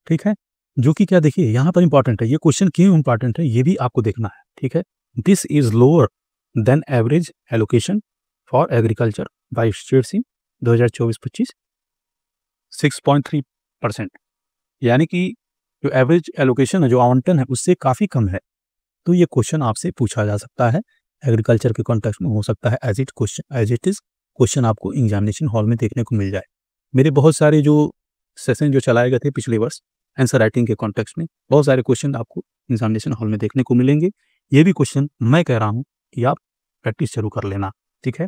ठीक है, जो कि क्या, देखिए यहाँ पर इंपॉर्टेंट है, ये क्वेश्चन क्यों इंपॉर्टेंट है ये भी आपको देखना है। ठीक है, this is lower than average allocation for agriculture by states in 2024-25 6.3%, यानी कि जो एवरेज एलोकेशन है, जो आवंटन है, उससे काफ़ी कम है। तो ये क्वेश्चन आपसे पूछा जा सकता है, एग्रीकल्चर के कॉन्टेक्स्ट में हो सकता है एज इट इज क्वेश्चन आपको एग्जामिनेशन हॉल में देखने को मिल जाए। मेरे बहुत सारे जो सेशन जो चलाए गए थे पिछले वर्ष आंसर राइटिंग के कॉन्टेक्स्ट में, बहुत सारे क्वेश्चन आपको एग्जामिनेशन हॉल में देखने को मिलेंगे। ये भी क्वेश्चन मैं कह रहा हूँ कि आप प्रैक्टिस जरूर कर लेना। ठीक है,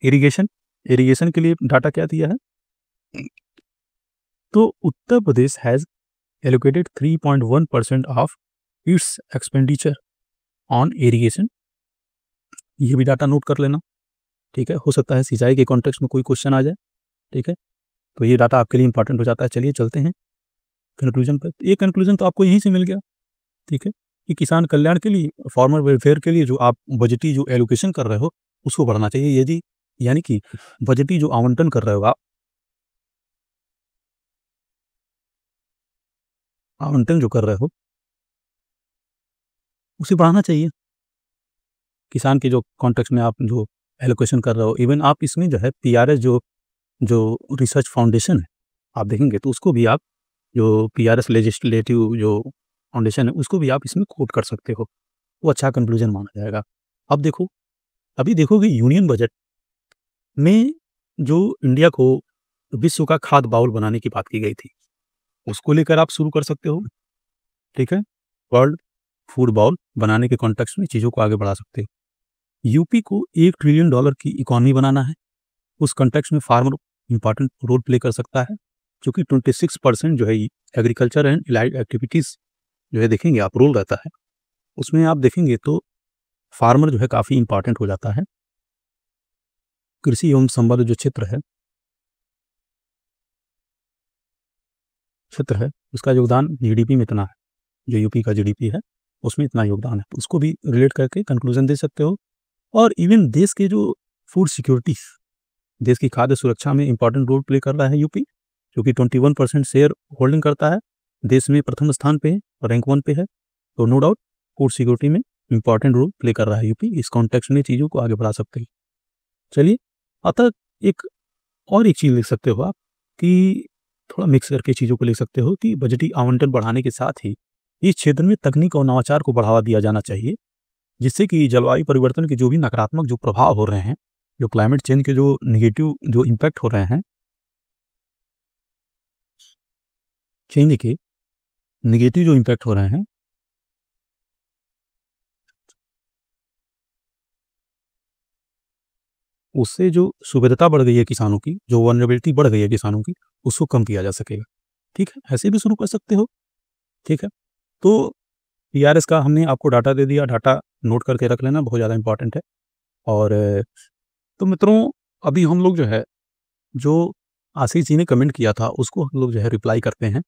इरिगेशन के लिए डाटा क्या दिया है, तो Uttar Pradesh has allocated 3.1% of its expenditure on irrigation. ये भी डाटा नोट कर लेना। ठीक है, हो सकता है सिंचाई के कॉन्टेक्स्ट में कोई क्वेश्चन आ जाए। ठीक है, तो ये डाटा आपके लिए इंपॉर्टेंट हो जाता है। चलिए चलते हैं कंक्लूजन पर। ये कंक्लूजन तो आपको यहीं से मिल गया। ठीक है, कि किसान कल्याण के लिए, फार्मर वेलफेयर के लिए जो आप बजटी जो एलोकेशन कर रहे हो उसको बढ़ाना चाहिए। यदि यानी कि बजटी जो आवंटन कर रहे हो आप, आवंटन जो कर रहे हो उसे बढ़ाना चाहिए। किसान के जो कॉन्टेक्स्ट में आप जो एलोकेशन कर रहे हो, इवन आप इसमें जो है पीआरएस जो जो रिसर्च फाउंडेशन है आप देखेंगे तो उसको भी आप, जो पीआरएस लेजिस्लेटिव जो फाउंडेशन है उसको भी आप इसमें कोट कर सकते हो, वो अच्छा कंक्लूजन माना जाएगा। अब देखो, अभी देखोगे यूनियन बजट में जो इंडिया को विश्व का खाद्य बाउल बनाने की बात की गई थी, उसको लेकर आप शुरू कर सकते हो। ठीक है, वर्ल्ड फूड बाउल बनाने के कॉन्टेक्स्ट में चीज़ों को आगे बढ़ा सकते हो। यूपी को $1 ट्रिलियन की इकोनॉमी बनाना है, उस कॉन्टेक्स्ट में फार्मर इंपॉर्टेंट रोल प्ले कर सकता है, क्योंकि 26% जो है एग्रीकल्चर एंड एलाइड एक्टिविटीज़ जो है देखेंगे आप रोल रहता है, उसमें आप देखेंगे तो फार्मर जो है काफ़ी इंपॉर्टेंट हो जाता है। कृषि एवं संबद्ध जो क्षेत्र है उसका योगदान जीडीपी में इतना है, जो यूपी का जीडीपी है उसमें इतना योगदान है, तो उसको भी रिलेट करके कंक्लूजन दे सकते हो। और इवन देश के जो फूड सिक्योरिटी, देश की खाद्य सुरक्षा में इंपॉर्टेंट रोल प्ले कर रहा है यूपी, जो कि 21% शेयर होल्डिंग करता है, देश में प्रथम स्थान पे है, रैंक 1 पे है। तो नो डाउट फूड सिक्योरिटी में इंपॉर्टेंट रोल प्ले कर रहा है यूपी। इस कॉन्टेक्स्ट में चीज़ों को आगे बढ़ा सकते हैं। चलिए, अतः एक और एक चीज़ लिख सकते हो आप, कि थोड़ा मिक्स करके चीज़ों को लिख सकते हो कि बजटी आवंटन बढ़ाने के साथ ही इस क्षेत्र में तकनीक और नवाचार को बढ़ावा दिया जाना चाहिए, जिससे कि जलवायु परिवर्तन के जो भी नकारात्मक जो प्रभाव हो रहे हैं, जो क्लाइमेट चेंज के जो नेगेटिव जो इम्पैक्ट हो रहे हैं, चेंज के नेगेटिव जो इम्पैक्ट हो रहे हैं, उससे जो सुविधता बढ़ गई है किसानों की, जो वल्नरेबिलिटी बढ़ गई है किसानों की, उसको कम किया जा सकेगा। ठीक है, ऐसे भी शुरू कर सकते हो। ठीक है, तो पीआरएस का हमने आपको डाटा दे दिया, डाटा नोट करके रख लेना, बहुत ज़्यादा इंपॉर्टेंट है। और तो मित्रों, अभी हम लोग जो है, जो आशीष जी ने कमेंट किया था उसको हम लोग जो है रिप्लाई करते हैं,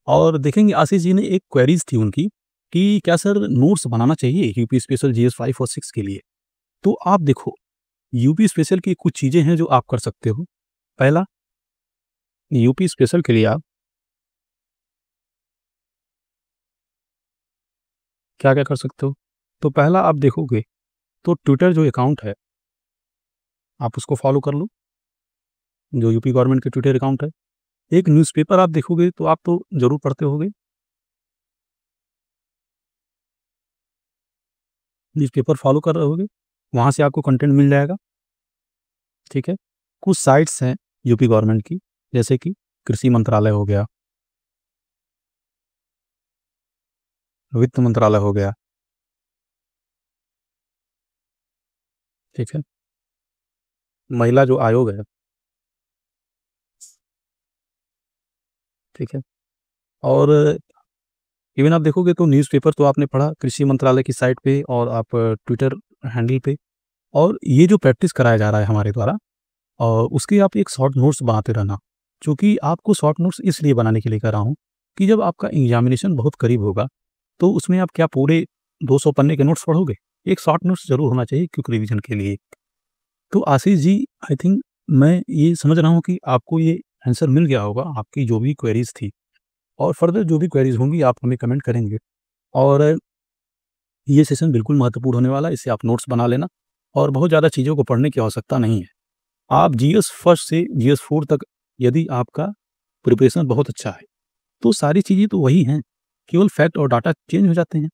और देखेंगे आशीष जी ने एक क्वेरीज थी उनकी कि क्या सर नोट्स बनाना चाहिए यूपी स्पेशल जीएस 5 और 6 के लिए। तो आप देखो, यूपी स्पेशल की कुछ चीज़ें हैं जो आप कर सकते हो। पहला, यूपी स्पेशल के लिए आप क्या-क्या कर सकते हो? तो पहला आप देखोगे तो ट्विटर जो अकाउंट है, आप उसको फ़ॉलो कर लो, जो यूपी गवर्नमेंट के ट्विटर अकाउंट है। एक न्यूज़पेपर आप देखोगे तो आप तो ज़रूर पढ़ते होंगे, न्यूज़पेपर फ़ॉलो कर रहे होगे, वहाँ से आपको कंटेंट मिल जाएगा, ठीक है? कुछ साइट्स हैं यूपी गवर्नमेंट की, जैसे कि कृषि मंत्रालय हो गया, वित्त मंत्रालय हो गया, ठीक है? महिला जो आयोग है, ठीक है? और इवन आप देखोगे तो न्यूज़पेपर तो आपने पढ़ा कृषि मंत्रालय की साइट पे और आप ट्विटर हैंडल पे, और ये जो प्रैक्टिस कराया जा रहा है हमारे द्वारा, उसके आप एक शॉर्ट नोट्स बनाते रहना। चूँकि आपको शॉर्ट नोट्स इसलिए बनाने के लिए कह रहा हूँ कि जब आपका एग्ज़ामिनेशन बहुत करीब होगा, तो उसमें आप क्या पूरे 200 पन्ने के नोट्स पढ़ोगे? एक शॉर्ट नोट्स ज़रूर होना चाहिए क्विक रिवीजन के लिए। तो आशीष जी, आई थिंक मैं ये समझ रहा हूँ कि आपको ये आंसर मिल गया होगा, आपकी जो भी क्वेरीज़ थी, और फर्दर जो भी क्वेरीज़ होंगी आप हमें कमेंट करेंगे। और ये सेशन बिल्कुल महत्वपूर्ण होने वाला है, इससे आप नोट्स बना लेना, और बहुत ज़्यादा चीज़ों को पढ़ने की आवश्यकता नहीं है। आप जीएस फर्स्ट से जीएस 4 तक यदि आपका प्रिपरेशन बहुत अच्छा है, तो सारी चीज़ें तो वही हैं, केवल फैक्ट और डाटा चेंज हो जाते हैं,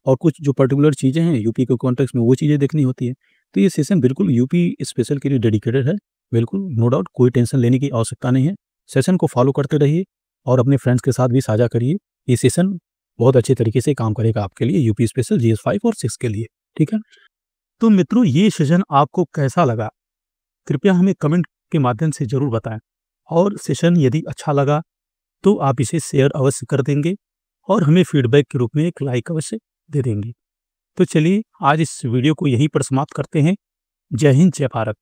और कुछ जो पर्टिकुलर चीज़ें हैं यूपी के कॉन्टेक्स्ट में वो चीज़ें देखनी होती है। तो ये सेशन बिल्कुल यूपी स्पेशल के लिए डेडिकेटेड है, बिल्कुल नो डाउट, कोई टेंशन लेने की आवश्यकता नहीं है। सेशन को फॉलो करते रहिए और अपने फ्रेंड्स के साथ भी साझा करिए। ये सेशन बहुत अच्छे तरीके से काम करेगा आपके लिए यूपी स्पेशल जीएस 5 और 6 के लिए, ठीक है? तो मित्रों, ये सेशन आपको कैसा लगा? कृपया हमें कमेंट के माध्यम से ज़रूर बताएँ, और सेशन यदि अच्छा लगा तो आप इसे शेयर अवश्य कर देंगे और हमें फीडबैक के रूप में एक लाइक अवश्य दे देंगे। तो चलिए आज इस वीडियो को यहीं पर समाप्त करते हैं। जय हिंद, जय भारत।